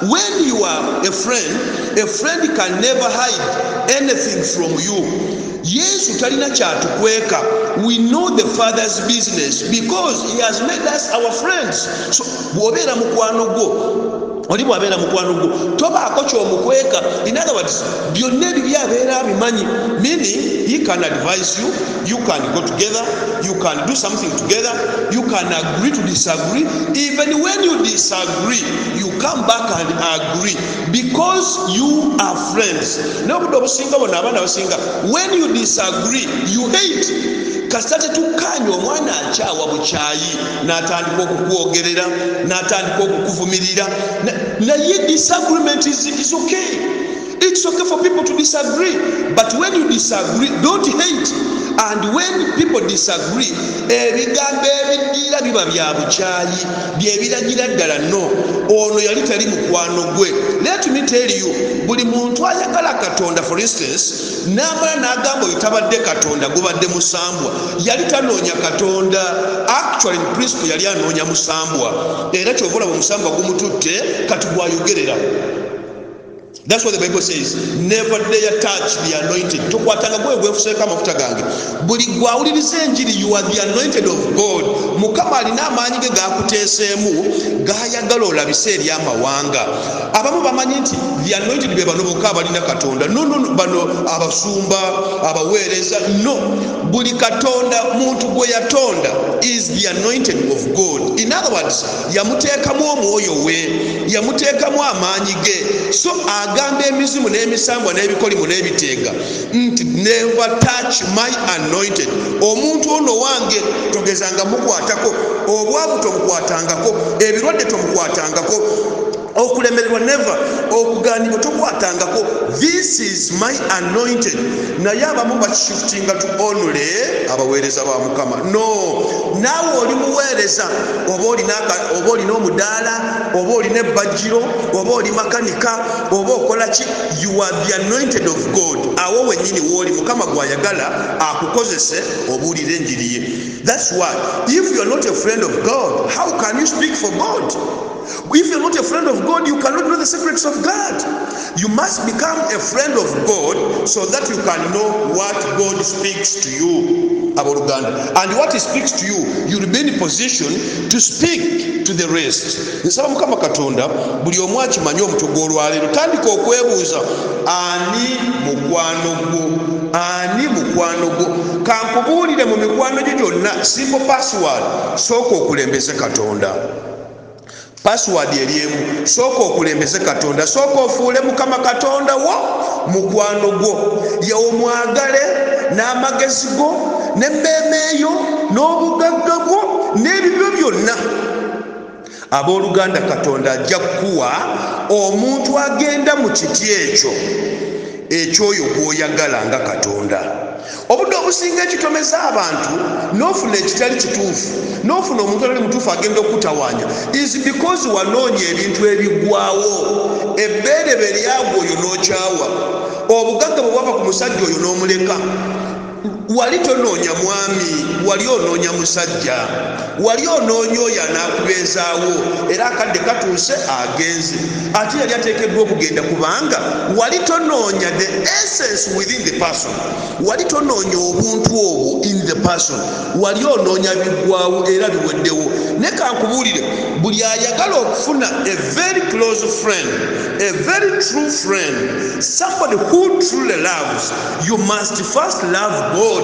When you are a friend can never hide anything from you. Yesu talina kyatukweka. We know the Father's business because he has made us our friends. So bw'obeera mukwano gwo, oli bw'abeera mukwano gwo, tobaako ky'omukweka. In other words, byonna ebibyo abeera abimanyi, meaning he can advise you, you can go together, you can do something together, you can agree to disagree. Even when you disagree, you come back and agree because you are friends. When you disagree, you hate. Kasita tetukkaanya omwana akyawa bukyayi n'atandika okukwogerera n'atandika okukuvumirira, naye disagreement is okay. It's okay for people to disagree, but when you disagree, don't hate. And when people disagree, ebigambo ebiddiira biba bya bukyayi, byebiragira ddala no, ono yali tali mukwano gwe. Let me tell you, buli muntu ayagala Katonda, for instance, n'amala n'agamba oyo tabadde Katonda, gubadde musambwa, yali tanoonya Katonda. Actually in principle yali anoonya musambwa, era kyova olaba omusambwa gumututte kati gwayogerera. That's what the Bible says. Never dare touch the anointed. Tokwatanga gwe gwefuseeka amafuta gange. Buli gwawuliriza enjiri, you are the anointed of God. Mukama alina amaanyi ge gakuteeseemu gayagala olabise eri amawanga. Abamu bamanyi nti the anointed be bano bokka abalina Katonda. No, bano abasumba, abaweereza. No, buli Katonda muntu gwe yatonda is the anointed of God. In other words, yamuteekamu omwoyo we, yamuteekamu amaanyi ge. So agamba emizimu n'emisambwa n'ebikolimu n'ebiteega nti never touch my anointed. Omuntu ono wange togezanga mukwatako, obwavu tomukwatangako, ebirwadde tomukwatangako, okulemererwa never, okugaanibwa tokwatangako. This is my anointed. Naye abamu bakishiftinga to only abaweereza ba Mukama. No, naawe oli muweereza, oba olina omudaala, oba olina ebbajjiro, oba oli makanika, oba okola ki, you are the anointed of God. Awo wennyini w'oli Mukama gw'ayagala akukozese obuulire enjiri ye. That's why if you are not a friend of God, how can you speak for God? If you're not a friend of God, you cannot know the secrets of God. You must become a friend of God so that you can know what God speaks to you about Uganda. And what he speaks to you, you will be in a position to speak to the rest. Nsaba Mukama Katonda buli omu akimanyi omutwe olwaleero tandika okwebuuza, ani mukwano gwo? Ani mukwano gwo? Kankubuulire mu mikwano gyo gyonna, simple password, sooka okulembeze Katonda. Password eriemu, sooka okulembeze Katonda, sooka ofuule Mukama Katonda wo mukwano gwo, y'omwagale n'amagezi go n'emmeeme yo n'obugagga bwo n'ebibyo byonna. Abooluganda, Katonda ajja kukuwa omuntu agenda mu kiti ekyo ekyoyo gw'oyagala nga Katonda. obudde obusinga ekitomeza abantu n'ofuna ekitali kituufu n'ofuna omuntu alali mutuufu agenda okutawaanya is because wanoonya ebintu ebiggwawo ebbeerebe lyagwo oyo n'okyawa obugagga bwe bwava ku musajja oyo n'omuleka wali tonoonya mwami wali onoonya musajja wali onoonya oyo anaakubeezaawo era akadde katuuse agenze ate yali ateekeddwa okugenda kubanga wali tonoonya the essence within the person wali tonoonya obuntu obwo in the person wali onoonya biggwawo era biweddewo ne kankubuulire buli ayagala okufuna a very close friend a very true friend somebody who truly loves you must first love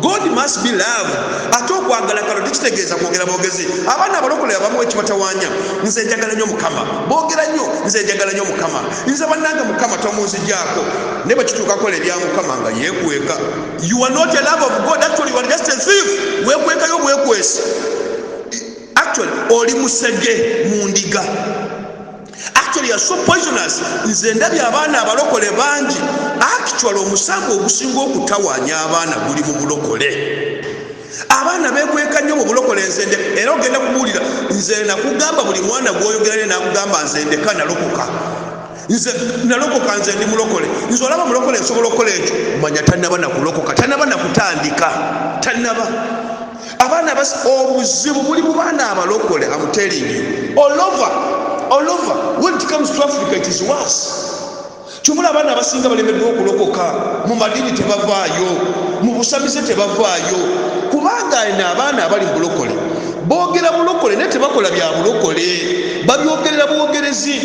God must be loved. Ate okwagala kalo tikitegeeza kwogera bwogezi abaana abalokole abamu ekibatawaanya nze njagala nnyo mukama boogera nnyo nze njagala nnyo mukama nze bannange mukama tomunzigyako ne bwe kituukakola ebya mukama nga yeekweka you are not a love of God actually you are just a thief weekwekayo bwekwesi actually oli musege mu ndiga actually you are so poisonous nze ndabye abaana abalokole bangi actually omusango ogusinga okutawaanya abaana guli mu bulokole abaana beekweka nnyo mu bulokole nzende era ogenda kubuulira nze nakugamba buli mwana gwoyogera ne nakugamba nze ndeka nalokoka nze nalokoka nze ndi mulokole nze olaba mulokole nsobola okukola ekyo manya tannaba nakulokoka tannaba nakutandika tannaba abaana obuzibu buli mu baana abalokole I'm telling you all over when it comes to Africa it is worse kyobula abaana abasinga balemeddwa okulokoka mu madini tebavaayo mu busamize tebavaayo kubanga ina abaana abali mu bulokole boogera bulokole naye tebakola bya bulokole babyogerera bwogerezi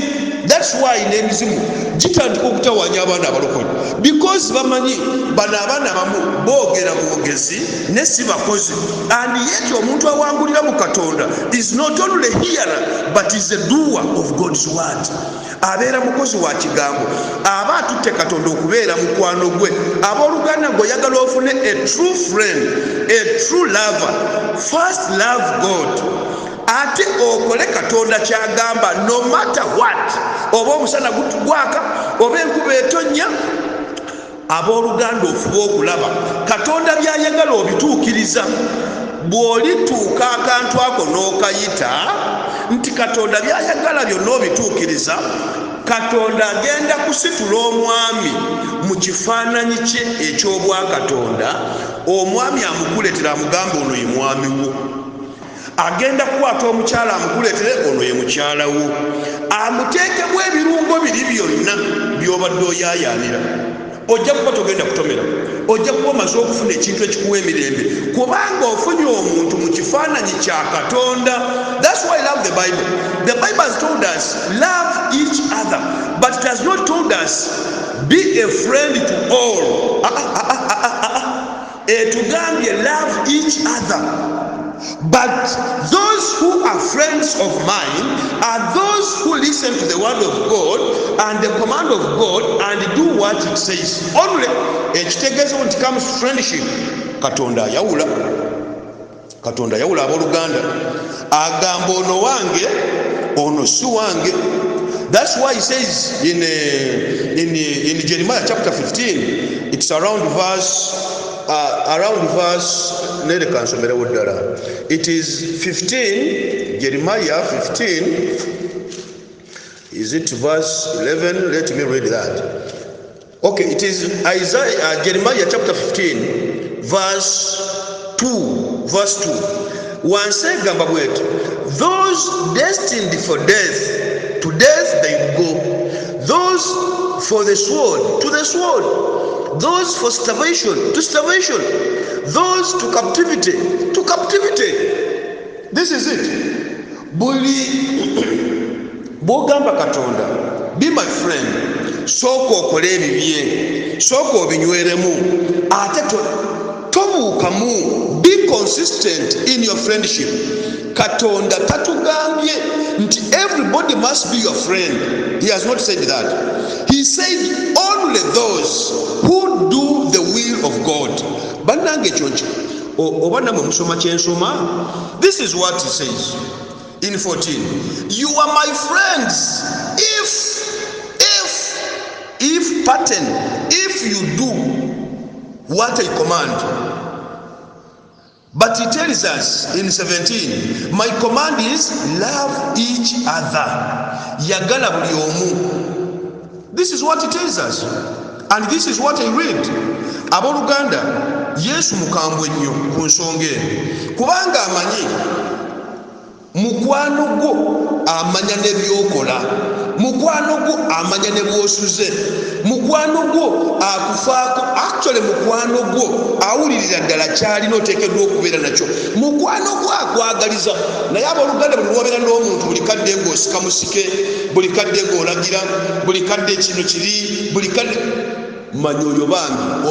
that's why n'emizimu gitandika okutawaanya abaana abalokole because bamanyi bano abaana bamu boogera bwogezi ne si bakozi and yet omuntu awangulira mu Katonda is not only hearer but is a doer of God's word abeera mukozi wa kigambo aba atutte Katonda okubeera mukwano gwe abooluganda ng'oyagala ofune a true friend a true lover first love God ate okole Katonda kyagamba no matter what oba omusana gutugwaka oba enkuba etonnya abooluganda ofuba okulaba Katonda byayagala obituukiriza bw'olituuka akantu ako n'okayita nti Katonda byayagala byonna obituukiriza Katonda agenda kusitula omwami mu kifaananyi kye eky'obwakatonda omwami amukuleetera amugamba ono ye mwami wo agenda kukwata omukyala amukuleetere ono ye mukyala wo amuteekebwa ebirungo biri byonna by'obadde oyaayaanira ojja kuba togenda kutomera ojja kuba omaze okufuna ekintu ekikuwa emirembe kubanga ofunye omuntu mu kifaananyi kya Katonda. That's why I love the Bible. The Bible has told us love each other but it has not told us be a friend to all. Etugambye love each other. But those who are friends of mine are those who listen to the word of God and the command of God and do what it says. Only ekitegeeza when it comes to friendship Katonda yawula abooluganda agamba ono wange ono si wange. That's why he says in Jeremiah chapter 15 it's around verse it is 15 Jeremiah 15 is it verse 11? Let me read that. Okay, it is Jeremiah chapter 15 verse 2 once gamba bwetu those destined for death to death they go, those for the sword to the sword, those for starvation to starvation, those to captivity to captivity. This is it. Bogamba Katonda, be my friend. Soko okole ebibye, soko obinyweremu, ate tobuukamu. Be consistent in your friendship. Katonda tatugambye nti everybody must be your friend. He has not said that. He said only those who do the will of God. Bannange kyonki oba namwe musoma kyensoma. This is what he says in 14. You are my friends if pattern, if you do what I command. But he tells us in 17, my command is love each other. Yagala buli omu. This is what he tells us. And this is what I read. Abooluganda, Yesu mukambwe nnyo ku nsonga eno. Kubanga amanyi mukwano gwo amanya ne byokola. Mukwano gwo amanya ne bwosuze. Mukwano gwo akufaako. Actually mukwano gwo awulirira ddala kyalina oteekeddwa okubeera nakyo. Mukwano gwo akwagaliza. Naye abooluganda buli lwobeera n'omuntu buli kadde ng'osika musike, buli kadde ng'olagira, buli kadde kino kiri, buli kadde manya oyo bambi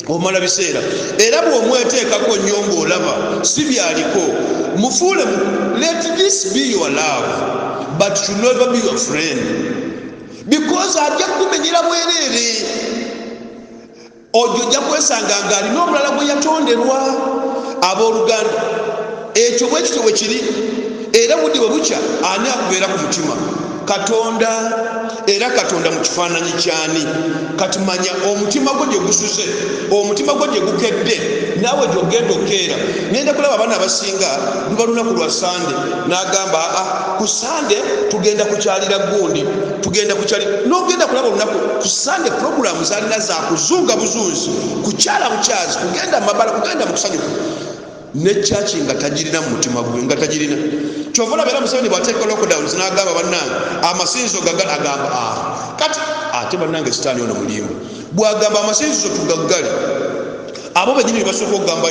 omala biseera era bw'omweteekako nnyo ng'olaba si byaliko mufuule let this be your love but should never be your friend because ajja kumenyera bwereere ojo ojja kwesanga ng'alina omulala gwe yatonderwa. Abooluganda ekyo bwe kityo bwe kiri era budde bwe bukya ani akubeera ku mutima Katonda era Katonda mu kifaananyi kyani. Kati manya omutima gwo gye gusuze, omutima gwo gye gukedde, naawe gy'ogenda okeera. Ngenda kulaba abaana abasinga luba lunaku lwa Sande n'agamba ku Sande tugenda kukyalira gundi, tugenda kukyalira n'ogenda kulaba olunaku ku Sande puroguramu zalina za kuzunga buzunzi, kukyala bukyazi, kugenda mu mabala, kugenda mu kusanyuka. Ne church nga tajirina mu mutima gwe, nga tajirina. Kyova olabera Museveni bw'ateeka lockdowns n'agamba bannange amasinzizo gagala, agamba kati ate bannange sitaani ono mulimba bw'agamba amasinzizo tugaggale, abo bennyini ne basooka okugamba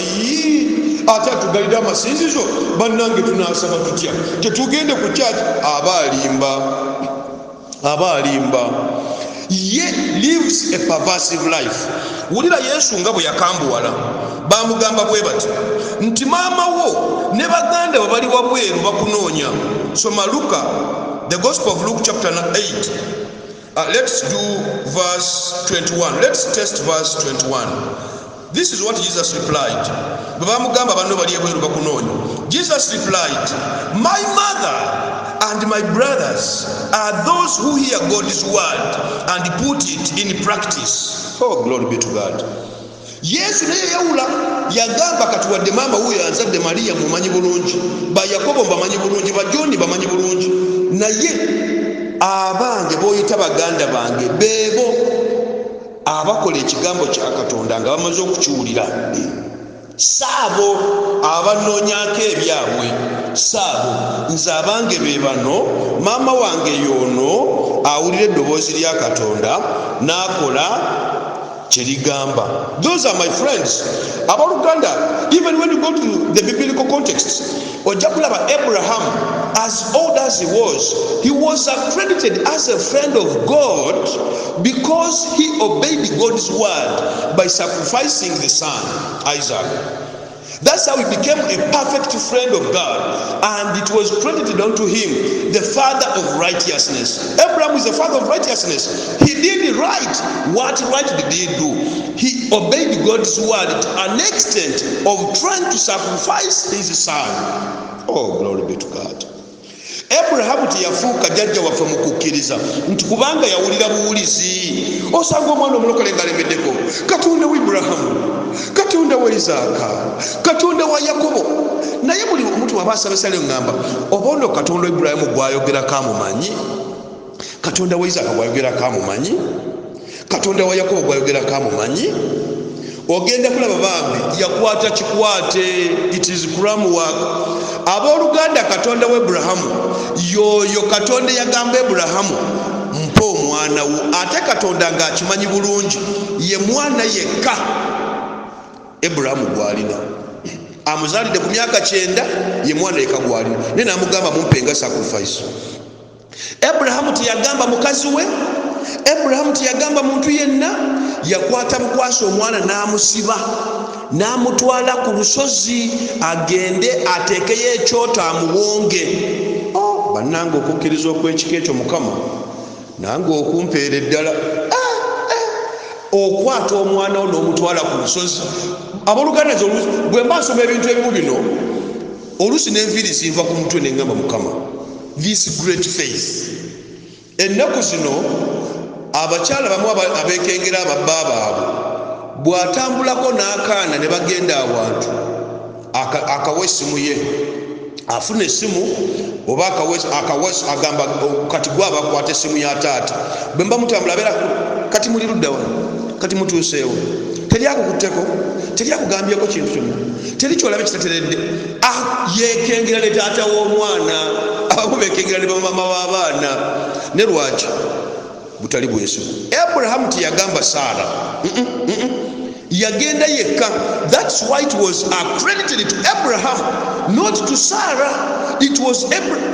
ate atugalira amasinzizo bannange tunaasaba tutya tetugende ku church. aba alimba ye lives a perversive life. Wulira Yesu nga bwe yakambuwala, bamugamba bwe bati nti maama wo ne baganda bwe bali wabweru bakunoonya. Soma Luka, the Gospel of Luke chapter 8. Let's do verse 21. Let's test verse 21. This is what Jesus replied. Bwe bamugamba banno bali ebweru bakunoonya, Jesus replied, my mother and my brothers are those who hear God's word and put it in practice. Oh, glory be to God. Yesu naye yawula yagamba kati wadde maama wuyo anzadde Mariya mumanyi bulungi, ba Yakobo bamanyi bulungi, ba Joni bamanyi bulungi, naye abange boyita baganda bange beebo abakola ekigambo kya Katonda nga bamaze okukiwulira. Saabo abanoonyako ebyabwe, saabo nze abange be bano, maama wange y'ono awulira eddoboozi lya Katonda n'akola Cherigamba. Those are my friends. Abooluganda, even when you go to the biblical context, ojakulaba Abraham, as old as he was accredited as a friend of God because he obeyed God's word by sacrificing the son Isaac. That's how he became a perfect friend of God, and it was credited unto him, the father of righteousness. Abraham is the father of righteousness. He did right. What right did he do? He obeyed God's word to an extent of trying to sacrifice his son. Oh, glory be to God. Abraham tiyafuuka jjajja waffe mu kukkiriza nti kubanga yawulira buwulizi. Osanga omwana omulokole ng'alemeddeko, Katonda wa Ibulahamu, Katonda wa Isaaka, Katonda wa Yakobo. Naye buli omuntu aba asaba esale ngamba oba ono Katonda wa Ibulayimu gw'ayogerako amumanyi, Katonda wa Isaaka gw'ayogerako amumanyi, Katonda wa Yakobo gw'ayogerako amumanyi. Ogenda kulaba bambi yakwata kikwate, it is cram work. Abooluganda Katonda wa Ibulahamu yoyo Katonda yagamba Ibulahamu mpa omwana wo, ate Katonda ng'akimanyi bulungi ye mwana yekka Ibulahamu gw'alina, amuzaalidde ku myaka 9, ye mwana yekka gw'alina, naye n'amugamba mumpenga sacrifice. Ibulahamu teyagamba mukazi we, Ibulahamu teyagamba muntu yenna, yakwata mukwasa omwana n'amusiba n'amutwala ku lusozi agende ateekeyo ekyoto amuwonge. Bannange okukkiriza okw'ekika ekyo Mukama nange okumpeera eddala. Okwata omwana wo n'omutwala ku lusozi. Abooluganda bwe mba nsoma ebintu ebimu bino oluusi n'enviiri zinva ku mutwe ne ngamba Mukama, this great faith. Ennaku zino abakyala bamu abeekengera ababba baabwe bw'atambulako n'akaana ne bagenda awantu akawa essimu ye afuna essimu oba agamba kati gwe abakwata essimu ya taata bwe mba mutambula abeera kati muli luddawa kati mutuuseewo teryakukutteko teryakugambyeko kintu kyonna teri kyolabe kitateredde yeekengera ne taata w'omwana abamu beekengera ne bamama w'abaana ne lwaki butali bwesimu. Abraham teyagamba Saara yagenda yekka. That's why it was accredited to Abraham, not to Sarah. It was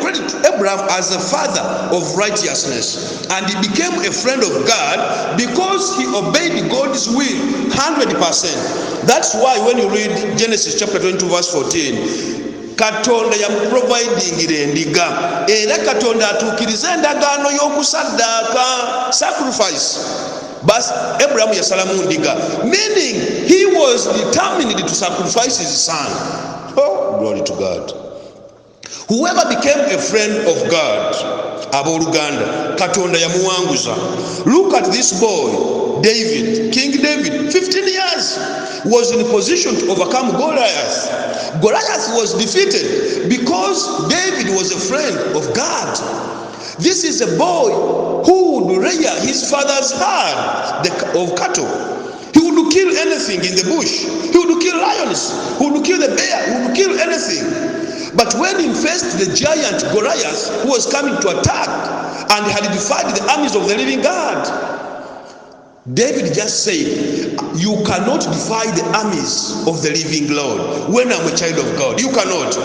credited to Abraham as the father of righteousness, and he became a friend of God because he obeyed God's will 100%. That's why when you read Genesis chapter 22 verse 14, Katonda yamuprovidingira endiga era Katonda atuukiriza endagaano y'okusaddaaka sacrifice. But Abraham yasalamu ndiga, meaning he was determined to sacrifice his son. Oh, glory to God. Whoever became a friend of God, abooluganda, Katonda yamuwanguza. Look at this boy, David, King David, 15 years, was in a position to overcome Goliath. Goliath was defeated because David was a friend of God. This is a boy who would rear his father's herd of cattle. He would kill anything in the bush. He would kill lions. He would kill the bear. He would kill anything. But when he faced the giant Goliath, who was coming to attack and had defied the armies of the living God, David just said, you cannot defy the armies of the living Lord. When I'm a child of God, you cannot.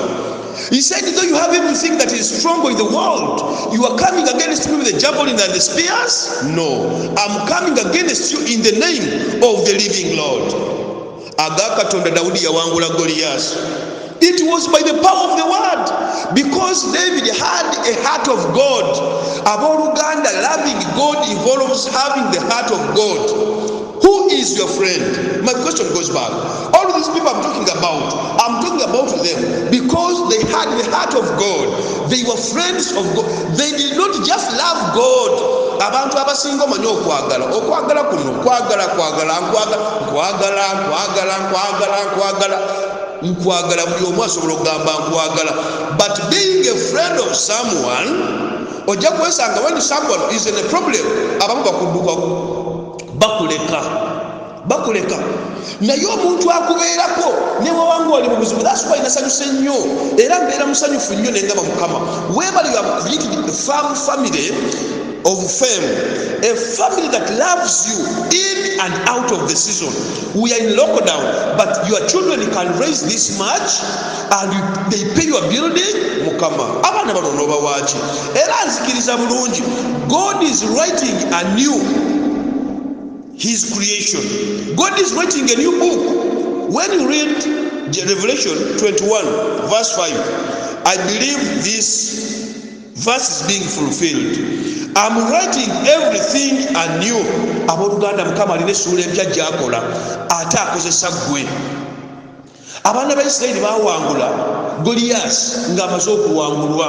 He said, though you have everything that is strong in the world, you are coming against me with the javelin and the spears? No, I'm coming against you in the name of the living Lord. Agakatonda Daudi yawangula Goliath. It was by the power of the word, because David had a heart of God. Aboluganda, loving God involves having the heart of God. Who is your friend? My question goes back. All of these people I'm talking about them because they had the heart of God. They were friends of God. They did not just love God. Abantu abasinga omanyi okwagala kuno nkwagala buli omu asobola okugamba nkwagala, but being a friend of someone ojja kwesanga when someone is in a problem abamu bakudduka bakuleka naye omuntu akubeerako ne wawanga oli mu buzibu. That's why nasanyuse nnyo era mbeera musanyufu nnyo nengaba Mukama. Whereby you have created a farm family of fame, a family that loves you in and out of the season. We are in lockdown, but your children can raise this much and they pay your building. Mukama abaana bano nobawaaki era nzikiriza bulungi. God is writing anew his creation. God is writing a new book. When you read Revelation 21 verse 5, I believe this verse is being fulfilled. I'm writing everything anew. Abooluganda Mukama alina essuula empya gy'akola ate akozesa ggwe. Abaana ba Isirayiri baawangula Goliath ng'amaze okuwangulwa.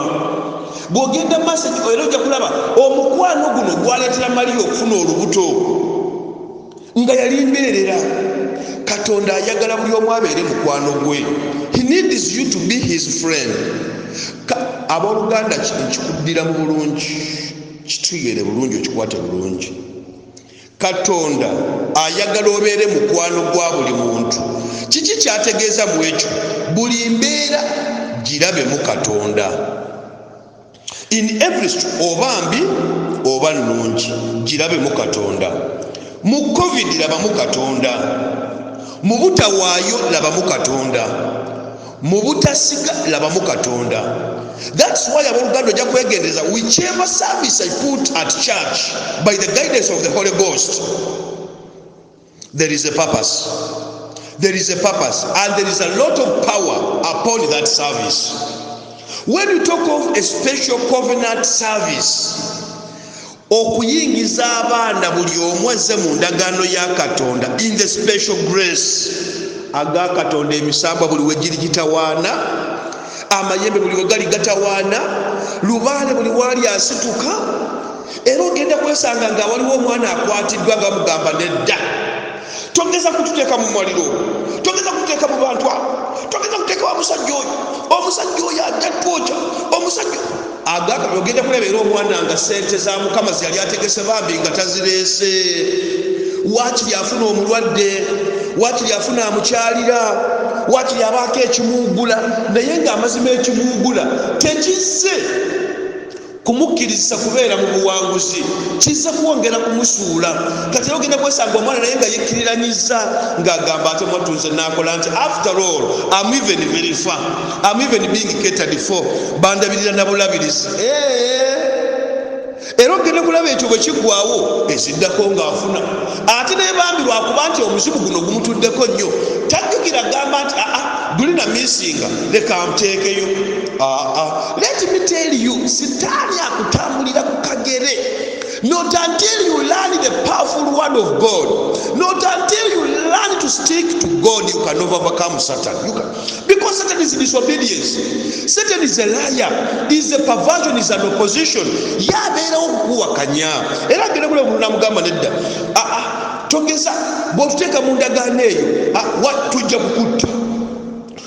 Bw'ogenda mu maaso era ojja kulaba omukwano guno gwaleetera Mariya okufuna olubuto nga yalimberera. Katonda ayagala buli omu abeere mukwano gwe. He needs you to be his friend. Abooluganda nkikuddira mu bulungi, kituyere bulungi, okikwate bulungi. Katonda ayagala obeere mukwano gwa buli muntu. Kiki kyategeeza mu ekyo? Buli mbeera girabe mu Katonda. In every oba mbi oba nnungi girabe mu Katonda. Mu COVID laba mu Katonda. Mu butawaayo laba mu Katonda. Mu butasiga laba mu Katonda. That's why abooluganda ojja kwegendereza whichever service I put at church by the guidance of the Holy Ghost, there is a purpose. There is a purpose and there is a lot of power upon that service. When you talk of a special covenant service, okuyingiza abaana buli omu azze mu ndagaano ya Katonda in the special grace aga Katonda, emisambwa buli we giri gitawaana, amayembe buli we gali gatawaana, lubaale buli waali asituka, era ogenda kwesanga nga waliwo omwana akwatiddwa nga bamugamba nedda togeza kututeeka mu muliro, togeza kututeeka mu bantu abo, togeza kuteeka wa musajja oyo ajja twoca omusajja agaka ogenda kulaba era omwana nga sente za Mukama ziyali ategese bambi nga tazireese, waakiri afuna omulwadde, waakiri afuna amukyalira, waakiri abaako ekimuugula, naye ng'amazima ekimuugula tekizze kumukkiriza kubeera mu buwanguzi, kizza kwongera kumusuula. Kati era ogenda kwesanga omwana naye nga yekkiriranyiza ng'agamba ate mwatunze naakola nti after all I'm even very far, I'm even being catered for, bandabirira na bulabirizi. Era ogenda kulaba ekyo bwe kiggwaawo eziddako ng'afuna ate naye bambi lwakuba nti omuzibu guno gumutuddeko nnyo tajjukira gamba nti gulina misinga leka amuteekeyo. Let me tell you, sitaani akutambulira ku kagere. Not until you learn the powerful word of God, not until you learn to stick to God, you can overcome Satan. You can, because Satan is disobedience. Satan is a liar, is a perversion, is an opposition. Yabeera okukuwakanya era agenda kule namugamba nedda togeza bw'otuteeka mu ndagaano eyo tujja kukutta,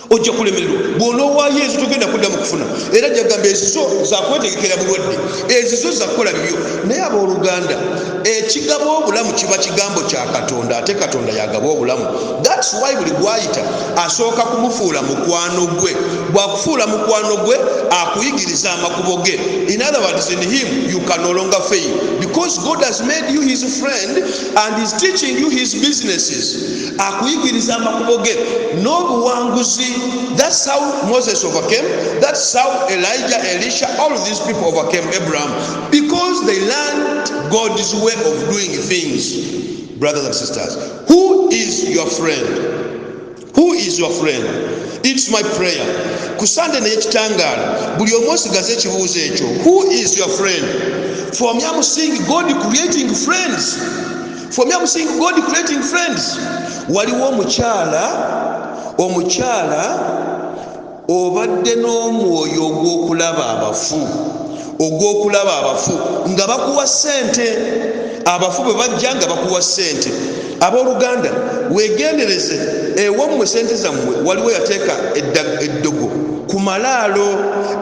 ojja kulemererwa. Bw'onoowaayo ezo togenda kuddamu kufuna. Era jagamba ezizo zakwetegekera bulwadde, ezizo zakukola bibyo. Naye abooluganda, ekigaba obulamu kiba kigambo kya Katonda, ate Katonda yagaba obulamu. That's why buli gwayita asooka kumufuula mukwano gwe. Bw'akufuula mukwano gwe akuyigiriza amakubo ge. In other words, in him you can no longer fail, because God has made you his friend and is teaching you his businesses. Akuyigiriza amakubo ge n'obuwanguzi. That's how Moses overcame. That's how Elijah, Elisha, all of these people overcame Abraham, because they learned God's way of doing things. Brothers and sisters, who is your friend? Who is your friend? It's my prayer. Kusande ne ekitangala buli omosi gaze ekibuuzo ekyo. Who is your friend? For me I'm seeing God creating friends. For me I'm seeing God creating friends. Waliwo omukyala obadde n'omwoyo ogw'okulaba abafu nga bakuwa ssente. Abafu bwe bajja nga bakuwa ssente. Abooluganda, weegendereze ewammwe ssente zammwe waliwo yateeka eddogo ku malaalo.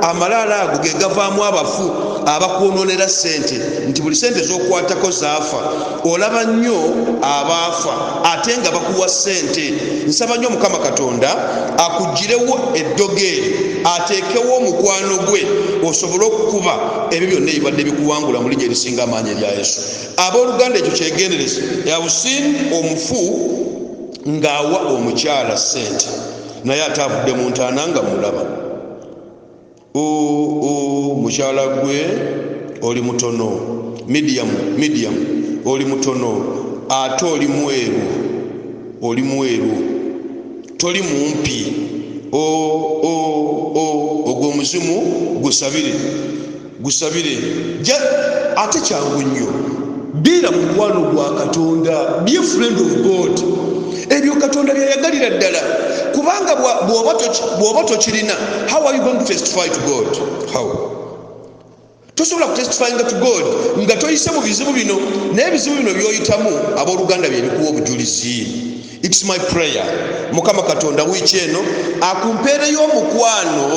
Amalaalo ago ge gavaamu abafu abakwonoonera ssente, nti buli ssente z'okwatako zaafa. Olaba nnyo abaafa ate nga bakuwa ssente. Nsaba nnyo Mukama Katonda akugirewo eddogo eryo, ateekewo omukwano gwe osobole okukuba ebyo byonna ebibadde bikuwangula mu linnya erisinga amaanyi erya Yesu. Abooluganda, ekyo kyegendereze. Yawusin omufu ng'awa omukyala ssente, naye ate avudde mu ntaana nga mulaba. Mukyala gwe oli mutono, medium, oli mutono, ate oli mweru, toli mumpi. Ogwo omuzimu gusabire. Ate kyangu nnyo, bira mukwano gwa Katonda, be a friend of God. Ebyo Katonda byayagalira ddala, kubanga bw'oba tokirina, how are you going to testify to God? How? Tosobola kutestifying to God nga toyise mu bizibu bino, naye ebizibu bino byoyitamu abooluganda bye bikuwa obujulizi. It's my prayer, Mukama Katonda wiiki eno akumpeereyo omukwano.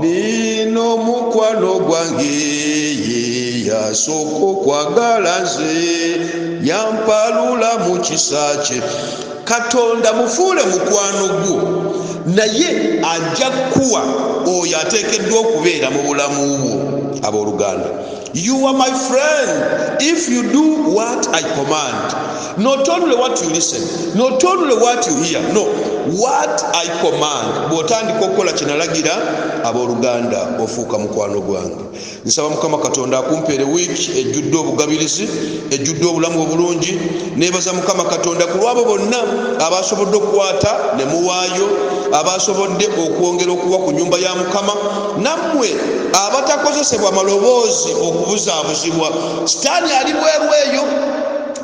Nino mukwano gwange yasooka okwagala nze, yampalula mu kisa kye. Katonda mufuule mukwano gwo, naye ajja kuwa oyo ateekeddwa okubeera mu bulamu bwo. Abooluganda, you are my friend if you do what I command. Not only what you listen, not only what you hear, no, what I command. Bw'otandika okukola kye nalagira, abooluganda, ofuuka mukwano gwange. Nsaba Mukama Katonda akumpeere wiiki ejjudde obugabirizi, ejjudde obulamu obulungi. Neebaza Mukama Katonda ku lwabo bonna abasobodde okukwata ne muwaayo, abasobodde okwongera okuwa ku nnyumba ya Mukama, nammwe abatakozesebwa maloboozi okubuzaabuzibwa. Sitaani ali bweru eyo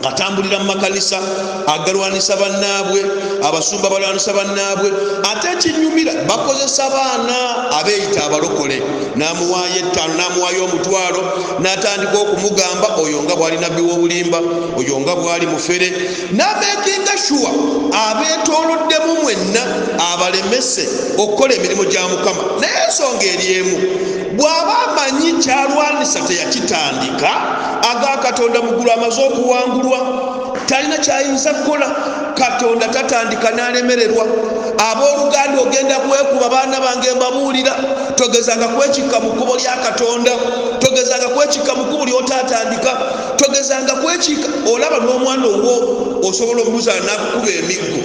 atambulira mu makanisa agalwanisa bannaabwe abasumba balwanisa bannaabwe ate ekinyumira bakozesa baana abeeyita abalokole n'amuwaayo 5 n'amuwaayo omutwalo n'atandika okumugamba oyo nga bw'ali nabbi w'obulimba oyo nga bw'ali mufere n'amekinga shuwa abeetooloddemu mwenna abalemese okukola emirimu gya Mukama naye ensonga eri emu bw'aba amanyi kyalwanisa teyakitandika aga Katonda muggulu amaze okuwangulwa talina kyayinza kukola Katonda tatandika n'alemererwa abooluganda ogenda kwekuba baana bange mbabuulira togezanga kwekikka mu kkubo lya Katonda togezanga kwekikka mu kkubo ly'otaatandika togezanga kwekikka olaba n'omwana owo osobola omubuuza n'akukuba emiggo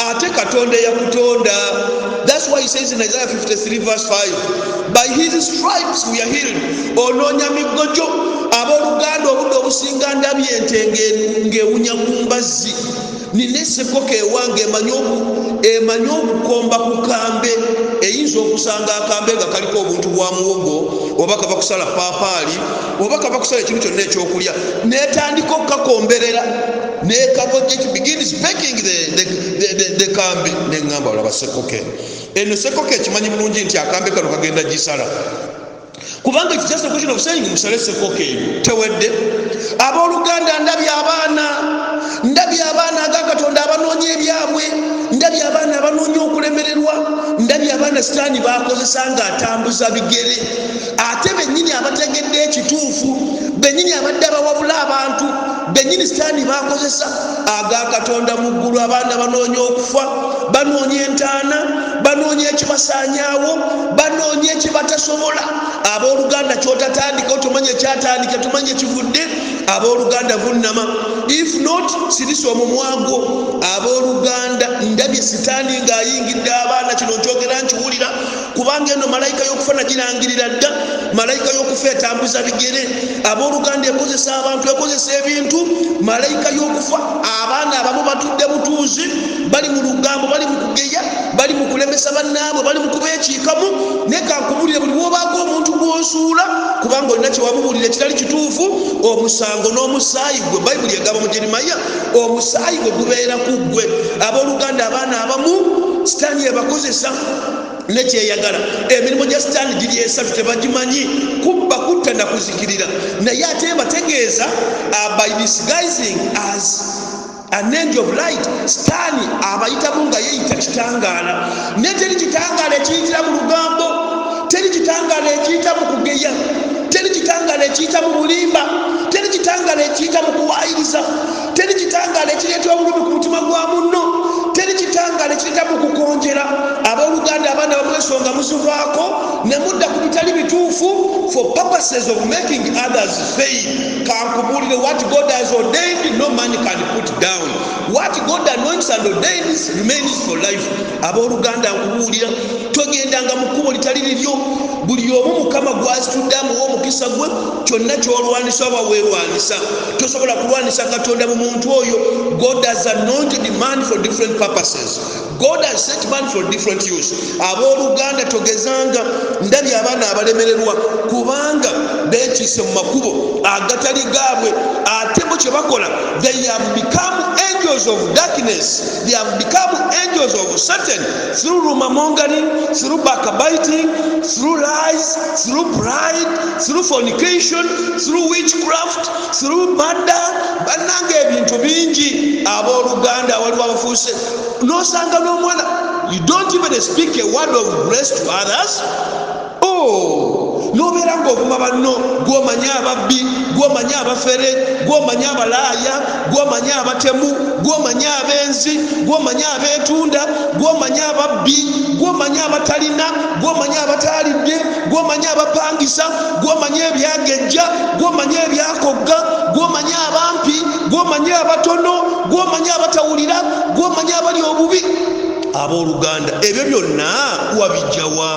ate Katonda yakutonda. That's why he says in Isaiah 53 verse 5 by his stripes we are healed. Onoonya miggojo abooluganda obudde obusinga ndabye ente ng'ewunya ku mbazzi nina essekoko ewange emanyi okukomba ku kambe eyinza okusanga akambe nga kaliko obuntu bwa muwogo oba kava kusala paapaali oba kava kusala ekintu kyonna ekyokulya n'etandika okukakomberera it begins baking the kambe neŋŋamba olaba sekkoke eno sekkoke ekimanyi bulungi nti akambe kano kagenda gisala kubanga it's just a question of saying musale sekkoke eyo tewedde. Abooluganda ndabye abaana aga Katonda abanoonya ebyabwe ndabye abaana abanoonya okulemererwa ndabye abaana sitaani bakozesa ng'atambuza bigere ate bennyini abategedde ekituufu bennyini abadde abawabula abantu bennyini sitaani bakozesa aga Katonda mu ggulu abaana banoonya okufa banoonya entaana banoonya ekibasaanyaawo banoonya ekibatasobola. Abooluganda kyotatandika otomanya ekyatandika tomanya ekivudde. Abooluganda vunnama if not sirisa omumwago. Abooluganda ndabye sitaani ng'ayingidde abaana kino nkyogera nkiwulira kubanga eno malayika y'okufa nagirangirira dda malayika y'okufa etambuza bigere. Abooluganda ekozesa abantu ekozesa ebintu malayika y'okufa abaana abamu batudde butuuzi bali mu lugambo bali mu kugeya bali mu kulemesa bannaabwe bali mu kubeekiikamu naye kankubulire buli bw'obaako omuntu gw'osuula kubanga olina kyewamubuulira ekitali kituufu omusango n'omusaayi gwe bayibuli egamba mu Jeremiya omusaayi gwe gubeera ku ggwe. Abooluganda abaana abamu sitaani ebakozesa nekyeyagala emirimu gya sitaani giri esatu tebagimanyi kubba kutta na kuzikirira naye ate bategeeza by disguising as an angel of light sitaani abayitamu nga yeeyita kitangaala naye teri kitangaala ekiyitira mu lugambo teri kitangaala ekiyita mu kugeya teri kitangaala ekiyita mu bulimba teri kitangaala ekiyita mu kuwaayiriza teri kitangaala ekireeta obulumi ku mutima gwa munno teri kitangaala ekireeta mu kukonjera. Abooluganda abaana bamwesonga muzivaako ne mudda ku bitali bituufu for purposes of making others fail. Kankubuulire what God has ordained no man can put down. What God anoints and ordains remains for life. Abooluganda nkubuulira togendanga mu kkubo litali liryo buli omu Mukama gw'asitudde amuwa omukisa gwe kyonna ky'olwanisa oba weerwanisa tosobola kulwanisa Katonda mu muntu oyo. God has anointed man for different purposes. God has set man for different use. Abooluganda togezanga ndabye abaana abalemererwa kubanga beekiise mu makubo agatali gaabwe ate bo kye bakola they have become angels of darkness. They have become angels of Satan through rumor mongering, through backbiting, through lies, through pride, through fornication, through witchcraft, through murder. Bannange ebintu bingi. Abooluganda waliwo abafuuse n'osanga n'omwana you don't even speak a word of grace to others. Nobeera ng'ovuma banno gw'omanya ababbi gw'omanya abafere gw'omanya abalaaya gw'omanya abatemu gw'omanya abenzi gw'omanya abeetunda gw'omanya ababbi gw'omanya abatalina gw'omanya abataalidde gw'omanya abapangisa gw'omanya ebyagejja gw'omanya ebyakogga gw'omanya abampi gw'omanya abatono gw'omanya abatawulira gw'omanya abali obubi. Abooluganda ebyo byonna wabijjawa?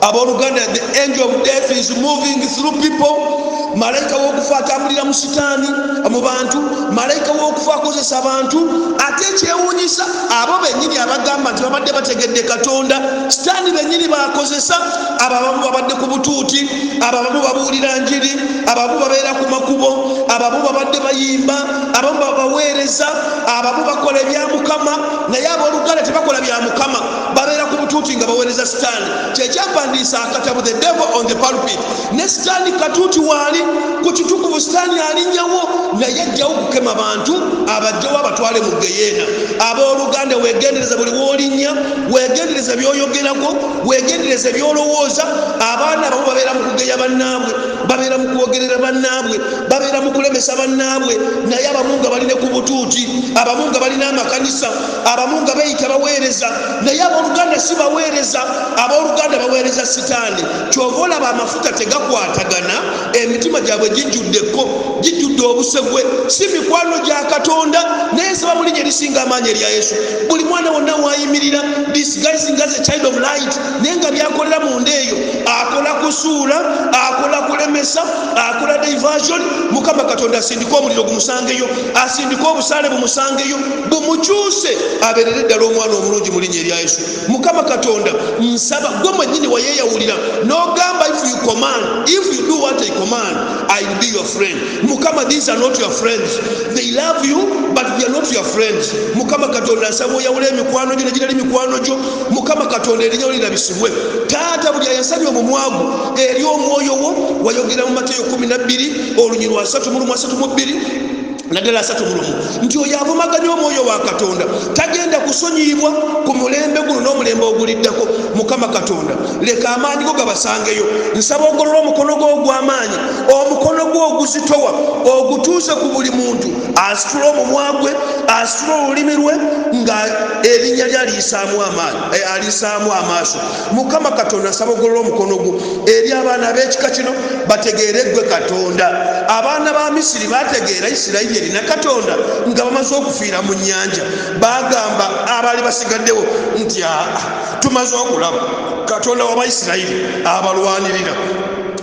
Abooluganda the angel of death is moving through people. Malayika w'okufa atambulira mu sitaani mu bantu malayika w'okufa akozesa abantu ate ekyewuunyisa abo bennyini abagamba nti babadde bategedde Katonda sitaani bennyini bakozesa abamu babadde ku butuuti abamu babuulira njiri abamu babeera ku makubo abamu babadde bayimba, abamu baweereza, abamu bakola ebya Mukama, naye abooluganda tebakola bya Mukama, babeera ku butuuti nga baweereza Sitaani. Kyekyapandiisa akatabu The Devil on the Pulpit. Ne Sitaani katuuti waali ku kitukuvu, Sitaani alinnyawo naye ajjawo kukema bantu abajjawo abatwale mu Geyeena. Abooluganda weegendereza buli w'olinnya, weegendereza by'oyogerako, weegendereza by'olowooza. Abaana abamu babeera mu kugeya bannaabwe, babeera mu kwogerera bannaabwe, babeera mu kulemesa bannaabwe, naye abamu nga balina ku butuuti, abamu nga balina amakanisa, abamu nga beeyita baweereza, naye abooluganda si baweereza, abooluganda baweereza Sitaani. Kyova olaba amafuta tegakwatagana, emitima gyabwe gijjudde obusegwe, si mikwano gya Katonda, naye saba mu linnya erisinga amaanyi erya Yesu. Buli mwana wonna wayimirira disguising as a child of light, naye nga byakolera munda eyo, akola kusuula, akola kulemesa, akola diversion. Mukama Katonda asindika omuliro gumusangeyo, asindika obusaale bumusangeyo, bumukyuse abeerere ddala omwana omulungi mu linnya erya Yesu. Mukama Katonda nsaba gwe mwennyini wayeeyawulira n'ogamba if you command, if you do what I command, I will be your friend. Mukama, these are not your friends. They love you but they are not your friends. Mukama Katonda nsaba oyawule emikwano gyo negirali mikwano gyo. Mukama Katonda erinnya lirabisibwe. Taata buli ayasabye omumwagu eri omwoyo wo, wayogera mu Mateyo 12 olunyi lwa 3:32 naddala 3 nti oyo avumaganya omwoyo wa Katonda tagenda kusonyiyibwa ku mulembe guno n'omulembe oguliddako. Mukama Katonda leka amaanyi go gabasangeyo. Nsaba ogolola omukono gwo ogw'amaanyi, omukono gwo oguzitowa, ogutuuse ku buli muntu asitula omumwa gwe, asitula olulimi lwe, nga erinnya lye alisaamu amaaso. Mukama Katonda nsaba ogolola omukono gwo eri abaana b'ekika kino bategeere ggwe Katonda. Abaana ba Misiri bategeera Isirayiri erina Katonda nga bamaze okufiira mu nnyanja, bagamba abaali basigaddewo nti tumaze okulaba Katonda w'Abayisirayiri abalwanirira.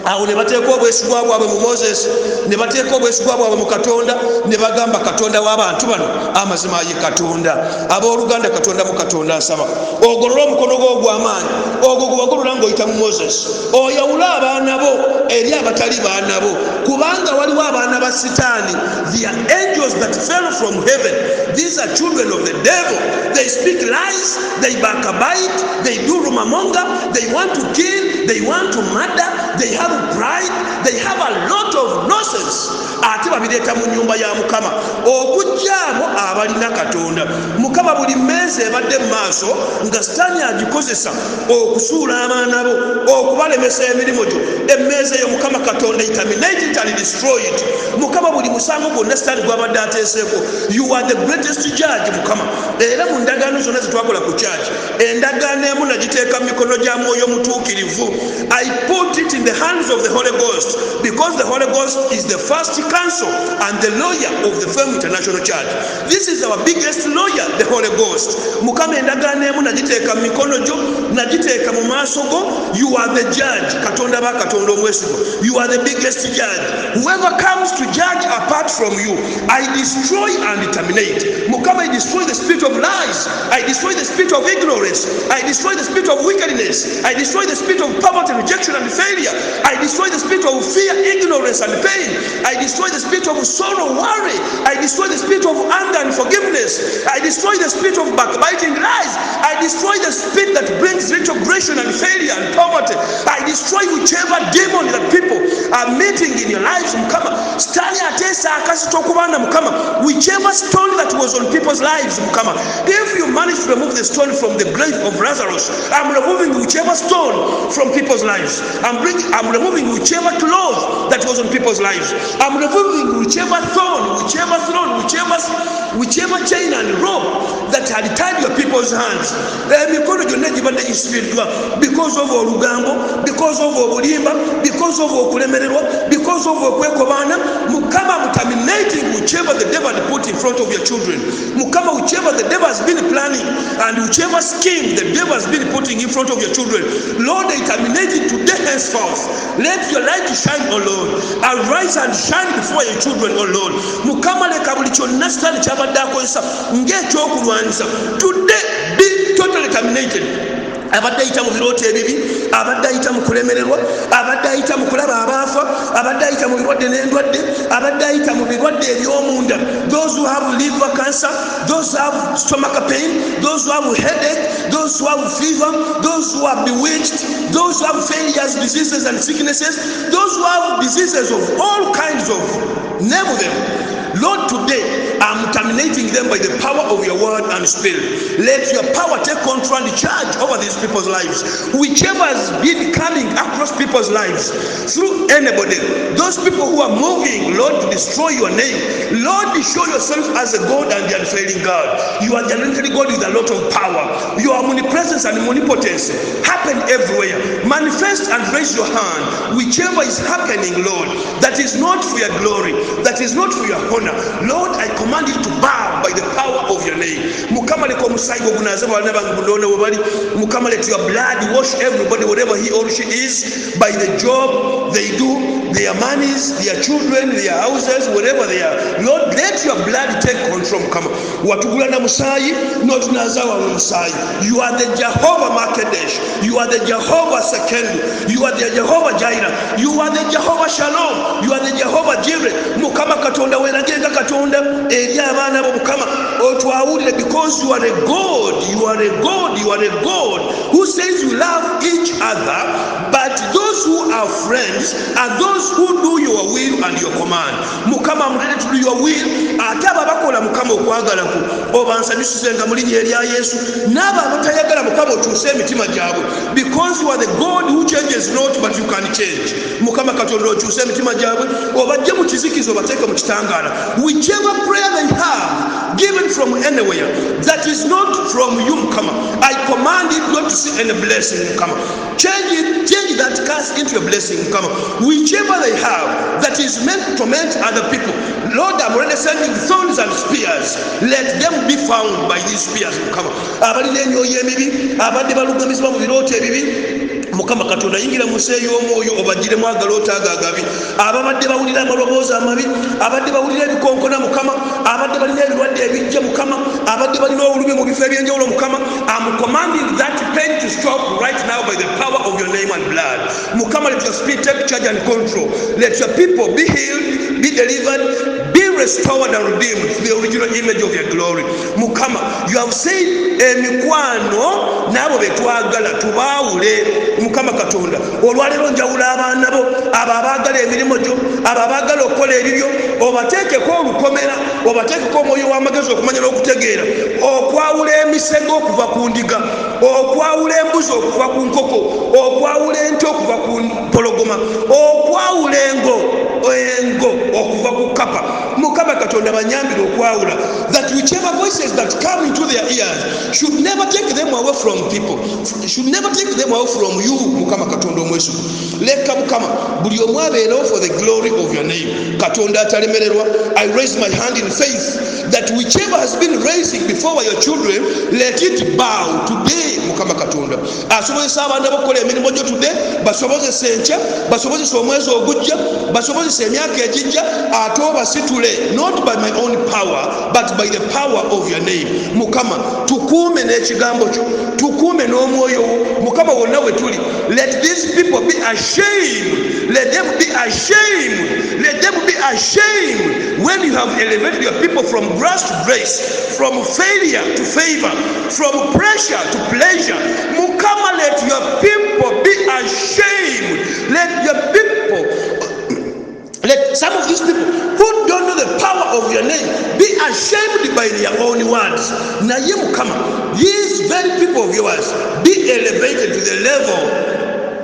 Awo ne bateeka obwesigwa bwabwe mu Moses, ne bateeka obwesigwa bwabwe mu Katonda, ne bagamba Katonda w'abantu bano amazima ye Katonda. Abooluganda Katonda mu Katonda nsaba ogolola omukono gwo ogw'amaanyi ogwo gwe wagolola ng'oyita mu Moses, oyawule abaana bo eri abatali baana bo, kubanga waliwo abaana ba Sitaani. They are angels that fell from heaven. These are children of the devil. They speak lies, they backbite, they do rumamonga, they want to kill, they want to murder, they have pride, they have a lot of nonsense. Ate babireeta mu nnyumba ya Mukama okuggyamo abalina Katonda. Mukama buli mmeeza ebadde mu maaso nga Sitaani agikozesa okusuula abaana bo, okubalemesa emirimu gyo, emmeeza eyo Mukama Katonda terminate it and destroy it. Mukama buli musango gwonna Sitaani gwabadde ateeseeko, you are the greatest judge Mukama. Era mu ndagaano zonna zetwakola ku church, endagaano emu nagiteeka mu mikono gya Mwoyo Mutuukirivu. I put it in the hands of the Holy Ghost, because the Holy Ghost is the first counsel and the lawyer of the Firm International Church. This is our biggest lawyer, the Holy Ghost. Mukama endagaano emu nagiteeka mu mikono gyo, nagiteeka mu maaso go. You are the judge. Katonda ba Katonda omwesigwa, you are the biggest judge. Whoever comes to judge apart from you, I destroy and terminate. Mukama, I destroy the spirit of lies, I destroy the spirit of ignorance, I destroy the spirit of wickedness, I destroy the spirit of poverty, rejection and failure, I destroy the spirit of fear, ignorance and pain, I destroy the spirit of sorrow, worry, I destroy the spirit of anger and forgiveness, I destroy the spirit of backbiting, lies, I destroy the spirit that brings retrogression and failure and poverty, I destroy whichever demon that people are meeting in your lives. Mukama, Sitaani ateesa akasito okubaana Mukama, whichever stone that was on people's lives Mukama, if you manage to remove the stone from the grave of Lazarus, I'm removing whichever stone from people's lives. I'm removing whichever cloth that was on people's lives. I'm removing whichever thorn, whichever chain and rope that had tied your people's hands. Emikono gyonna gibadde gisibiddwa because of olugambo, because of obulimba, because of okulemererwa, because of okwekobaana. Mukama, terminating whichever the devil had put in front of your children. Mukama, whichever the devil has been planning and whichever scheme the devil has been putting in front of your children, Lord, they terminate it today henceforth. Let your light shine, O Lord. Arise and shine before your children, O Lord. Mukama, leka buli kyonna Sitaani kyabadde akozesa ng'ekyokulwanyisa, today be totally terminated. Abadde ayita mu birooto ebibi, abadde ayita mu kulemererwa, abadde ayita mu kulaba abaafa, abadde ayita mu birwadde n'endwadde, abadde ayita mu birwadde eby'omunda, those who have liver cancer, those who have stomach pain, those who have headache, those who have fever, those who are bewitched, those who have failures, diseases and sicknesses, those who have diseases of all kinds of, name them. Lord, today I'm terminating them by the power of your word and spirit. Let your power take control and charge over these people's lives. Whichever has been coming across people's lives through anybody, those people who are moving, Lord, to destroy your name, Lord, show yourself as a God and the unfailing God. You are the unfailing God with a lot of power. Your omnipresence and omnipotence happen everywhere. Manifest and raise your hand. Whichever is happening, Lord, that is not for your glory, that is not for your honor, Lord, I command you to bow by the power of your name. Mukama leko musaigo gunaza bana bangu ndone wabali. Mukama let your blood wash everybody, whatever he or she is, by the job they do, their monies, their children, their houses, whatever they are. Lord, let your blood take control. Mukama watugula na musai, not nazawa musai. You are the Jehovah Makedesh, you are the Jehovah Sekendu, you are the Jehovah Jireh, you are the Jehovah Shalom, you are the Jehovah Jireh. Mukama katonda wenagenda katonda eri abaana bo Mukama otwawulire, because you are a God, you are a God, you are a God who says you love each other, but those who are friends are those who do your will and your command. Mukama mudede to do your will, ate ababakola Mukama okwagala ku obansanyusizenga mu linnya erya Yesu, n'abo abatayagala Mukama okyuse emitima gyabwe, because you are the God who changes not but you can change. Mukama katonda okyuse emitima gyabwe, obajje mu kizikizo obateeke mu kitangala. Whichever prayer they have given from anywhere that is not from you, Mukama, I command it not to see any blessing, Mukama. Change that curse into a blessing, Mukama. Whichever they have that is meant to torment other people, Lord, I'm already sending thorns and spears. Let them be found by these spears, Mukama. Abalina emyoyo emibi, abadde balugamizibwa mu birooto ebibi, Mukama katonda yingira museeyo omwoyo obagire mwagala otaagagabi. Ababadde bawulira amaloboozi amabi, abadde bawulira ebikonkona Mukama, abadde balina ebirwadde ebijja Mukama, abadde balina obulumi mu bifo ebyenjawulo Mukama, I'm commanding that pain to stop right now by the power of your name and blood. Mukama, let your spirit take charge and control. Let your people be healed, be delivered, be restored and redeemed to the original image of your glory. Mukama, you have said emikwano nabo betwagala tubaawule. Mukama katonda olwalero njawula abaana bo, abo abaagala emirimu gyo, abo abaagala okukola ebibyo, obateekeko olukomera, obateekeko omwoyo w'amagezi okumanya n'okutegeera, okwawula emisego okuva ku ndiga, okwawula embuzi okuva ku nkoko, okwawula ente okuva ku mpologoma, okwawula engo okuva ku kapa. Mukama katonda banyambire okwawula, that whichever voices that come into their ears should never take them away from people, should never take them away from you. Mukama katonda omwesu leka Mukama buli omu abeerewo for the glory of your name. Katonda atalemererwa, I raise my hand in faith that whichever has been raising before your children, let it bow today. Mukama katonda asobozesa abaana bokukola emirimu gyo today, basobozesa enkya, basobozesa omwezi ogujja, basobozesa emyaka egijja, ate obasitule not by my own power but by the power of your name. Mukama tukuume n'ekigambo kyo, tukuume n'omwoyo wo Mukama wonna we tuli. Let these people be ashamed, let them be ashamed, let them be ashamed when you have elevated your people from grace to grace, from failure to favor, from pressure to pleasure. Mukama, let your people be ashamed. Let your people, let some of these people who don't know the power of your name be ashamed by their own words. Naye Mukama, these very people of yours be elevated to the level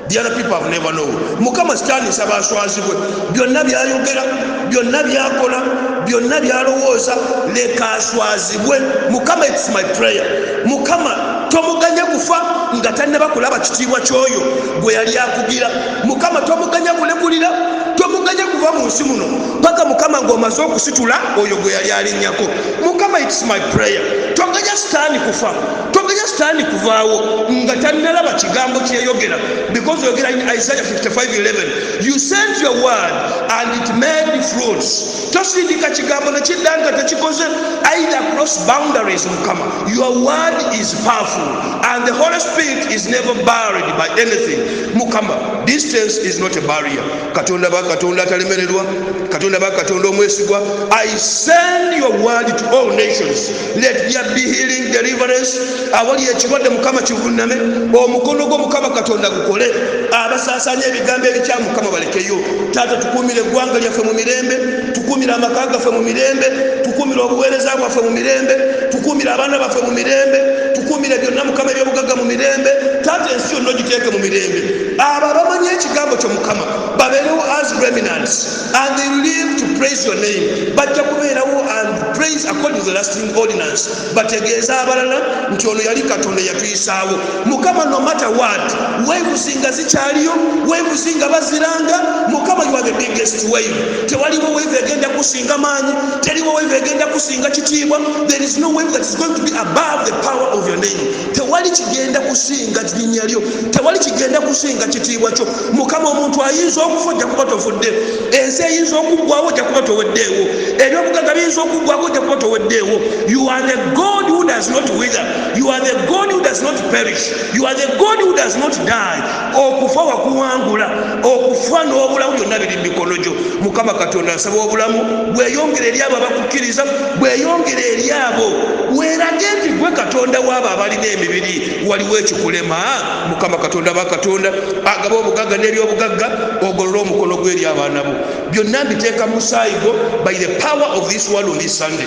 the other people have never known. Mukama stani sabaswazibwe, byonna byayogera, byonna byakola, byonna byalowooza, leka aswazibwe. Mukama, it's my prayer. Mukama tomuganya kufa nga tannaba kulaba kitiibwa kyoyo gwe yali akugira. Mukama tomuganya kulekulira, tomuganya kuva mu nsi muno paka mukama ng'omaze okusitula oyo gwe yali alinnyako. Mukama, it's my prayer, toganya sitaani kufa, toganya sitaani kuvaawo nga tannalaba kigambo kyeyogera, because oyogera in Isaiah 55:11, you sent your word and it made fruits. Tosindika kigambo nekidda nga tekikoze either cross boundaries. Mukama, your word is powerful and the Holy Spirit is never buried by anything. Mukama, distance is not a barrier. Katonda ba Katonda atalemererwa, Katonda ba Katonda omwesigwa, I send your word to all nations. Let there be healing, deliverance. Awali ekirwadde Mukama kivuname, omukono gwo Mukama Katonda gukole, abasaasanya ebigambo ebikyamu Mukama balekeyo. Taata, tukuumire eggwanga lyaffe mu mirembe, tukuumire amaka gaffe mu mirembe, tukuumire obuweereza bwaffe mu mirembe, tukuumire abaana baffe mu mirembe, tukuumire byonna Mukama ebyobugagga mu mirembe. Taata, ensi yonna ogiteeke mu mirembe. Abo abamanyi ekigambo kyo Mukama babeerewo as remnants and they live to praise your name. Bajja kubeerawo and praise according to the lasting ordinance. Bategeeza abalala nti ono yali Katonda yatuyisaawo. Mukama, no matter what, weebuzinga zikyaliyo, weebuzinga baziranga. Mukama, you are the biggest wave. Tewaliwo wave egenda kusinga maanyi, teriwo wave egenda kusinga kitiibwa. There is no wave that is going to be above the power of your name. Tewali kigenda kusinga linnya lyo, tewali kigenda kusinga kitiibwa kyo. Mukama, omuntu ayinza okufa ojja kuba tofudde, ensi eyinza okuggwawo ojja kuba toweddeewo, ebyobugagga biyinza okuggwawo ojja kuba toweddeewo. You are the God who does not wither, you are the God who does not perish, you are the God who does not die. Okufa wakuwangula, okufa n'obulamu byonna biri mu mikono gyo. Mukama Katonda, nsaba obulamu bweyongere eri abo abakukkiriza, bweyongere eri abo, weerage nti gwe Katonda w'abo abalina emibiri waliwo ekikulema. Mukama Katonda ba Katonda agaba obugagga n'ebyobugagga, ogolola omukono gwe eri abaana bo. Byonna mbiteeka mu musaayi gwo by the power of this world on this Sunday.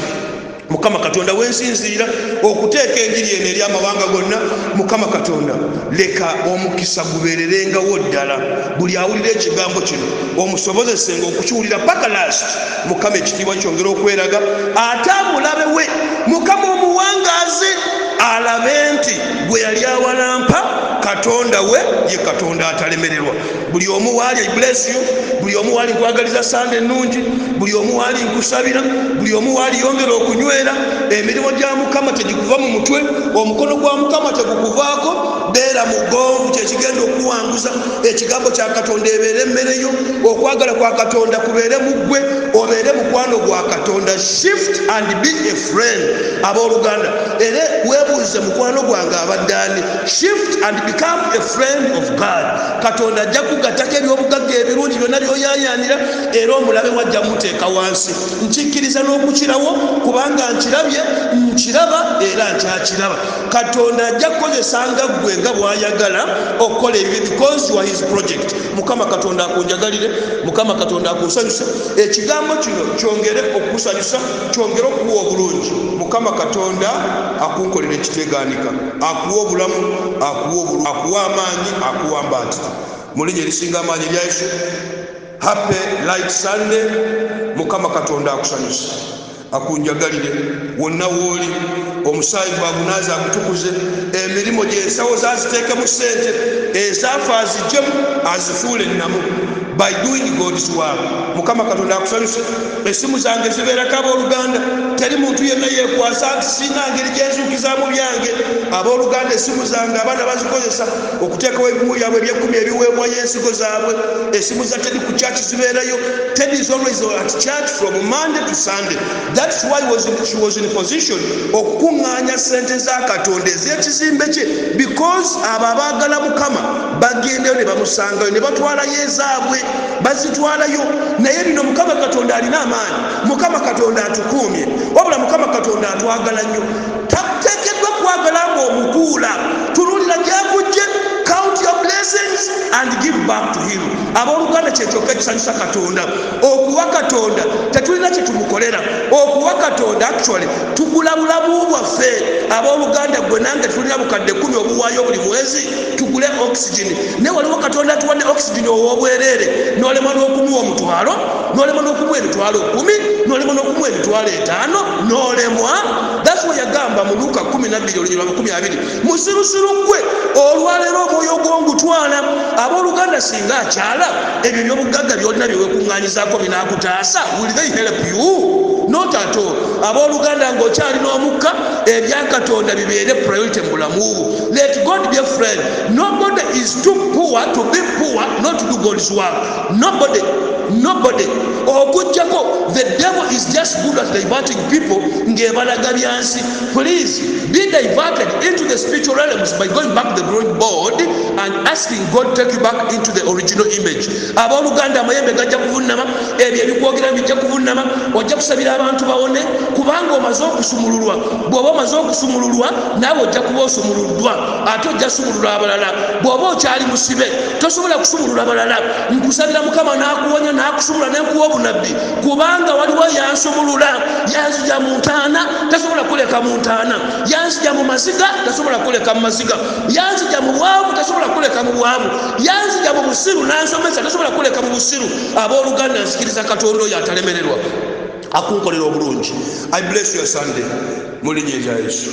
Mukama Katonda, wensinziira okuteeka enjiri eno eri amawanga gonna. Mukama Katonda, leka omukisa gubeererengawo ddala, buli awulira ekigambo kino omusobozesenga okukiwulira paka last. Mukama, ekitiibwa kyongera okweraga, ate amulabe we Mukama omuwangaaze alabe nti gwe yali awalampa Katonda we ye Katonda atalemererwa. Buli omu waali bless you, buli omu waali nkwagaliza Sande ennungi, buli omu waali nkusabira, buli omu waali yongera okunywera. Emirimu gya Mukama tegikuva mu mutwe, omukono gwa Mukama tegukuvaako. Beera mugonvu, kyekigenda okuwanguza. Ekigambo kya Katonda ebeere emmere yo, okwagala kwa Katonda kubeere mu ggwe, obeere mukwano gwa Katonda. Shift and be a friend. Abooluganda, era weebuuze mukwano gwange abadde ani? Shift and become a friend of God. Katonda ajja kugattako ebyobugagga ebirungi byonna byoyaayaanira, era omulabe wajja muteeka wansi. Nkikkiriza n'okukirawo, kubanga nkirabye, nkiraba era nkyakiraba. Katonda ajja kukozesanga ggwe nga bw'ayagala okukola ebyo, because you are his project. Mukama Katonda akunjagalire, Mukama Katonda akunsanyusa, ekigambo kino kyongere okusanyusa, kyongere okuwa obulungi. Mukama Katonda akunkolera ekiteegaanika, akuwa obulamu, akuwa amaanyi, akuwa mbaatira. Mu linnya erisinga amaanyi lya Yesu, happy light Sunday. Mukama Katonda akusanyusa, akunjagalire wonna wooli, omusaayi gwagunaaza agutukuze, emirimu gy'ensawo zaziteeke mu ssente, ezaafa aziggyemu azifuule ennamu by doing God's work. Mukama Katonda akusanyuse. Esimu zange zibeerako abooluganda, teri muntu yenna yeekwasa nti sina ngeri gyenzuukizaamu byange. Abooluganda, esimu zange abaana bazikozesa okuteekawo ebimu byabwe eby'ekkumi ebiweebwayo ensigo zaabwe. Esimu za Teddy ku church zibeerayo. Teddy is always at church from Monday to Sunday. That's why she was in position okukuŋŋaanya ssente za Katonda ez'ekizimbe kye, because abo abaagala Mukama bagendeyo ne bamusangayo ne batwalayo ezaabwe, bazitwalayo. Naye bino Mukama Katonda alina amaanyi, Mukama Katonda atukuumye, wabula Mukama Katonda atwagala nnyo. Tateekeddwa kwagala ng'omukuula, tunulira gy'akujje, count your blessings and give back to him. Abooluganda, kyekyokka ekisanyusa Katonda. Okuwa Katonda tetulina kye tumukolera. Okuwa Katonda actually tugula bulamu bwaffe. Abooluganda, gwe nange tulina bukadde 10 obuwaayo buli mwezi tugule oxygen. Ne waliwo Katonda atuwadde oxygen ow'obwereere, n'olema n'okumuwa omutwalo, n'olema n'okumuwa emitwalo 10, n'olema n'okumuwa emitwalo 5, n'olemwa. That's why yagamba mu Luka 12:20, musirusiru gwe olwaleero omwoyo gw'ongutwala. abooluganda singa akyala ebyo byobugagga byolina byewekuŋŋanyizaako binakutaasa, will they help you? Not at all. Abooluganda ng'okyalina omukka ebyakatonda bibeere priority mu bulamu bwo. Let God be a friend. Nobody is too poor to be poor not to do God's work. Nobody. Okujjako the devil is just good at diverting people ng'ebalaga byansi. Please be diverted into the spiritual realms by going back to the drawing board and asking God to take you back into the original image. Abooluganda amayembe gajja kuvunnama, ebyo ebikwogera bijja kuvunnama, ojja kusabira abantu bawone kubanga omaze okusumululwa. Bw'oba omaze okusumululwa naawe ojja kuba osumuluddwa ate ojja sumulula abalala. Bw'oba okyali musibe tosobola kusumulula abalala. Nkusabira Mukama n'akuwonya n'akusumula n'enkuwa obunabbi kubanga waliwo yansumulula, yanzija mu ntaana tasobola kuleka mu ntaana, yanzija mu maziga tasobola kuleka mu maziga, yanzija mu bwavu tasobola kuleka mu bwavu, yanzija mu busiru n'ansomesa tasobola kuleka mu busiru. Abooluganda nzikiriza Katonda oyo atalemererwa akunkolera obulungi. I bless you Sunday mu linnya lya Yesu.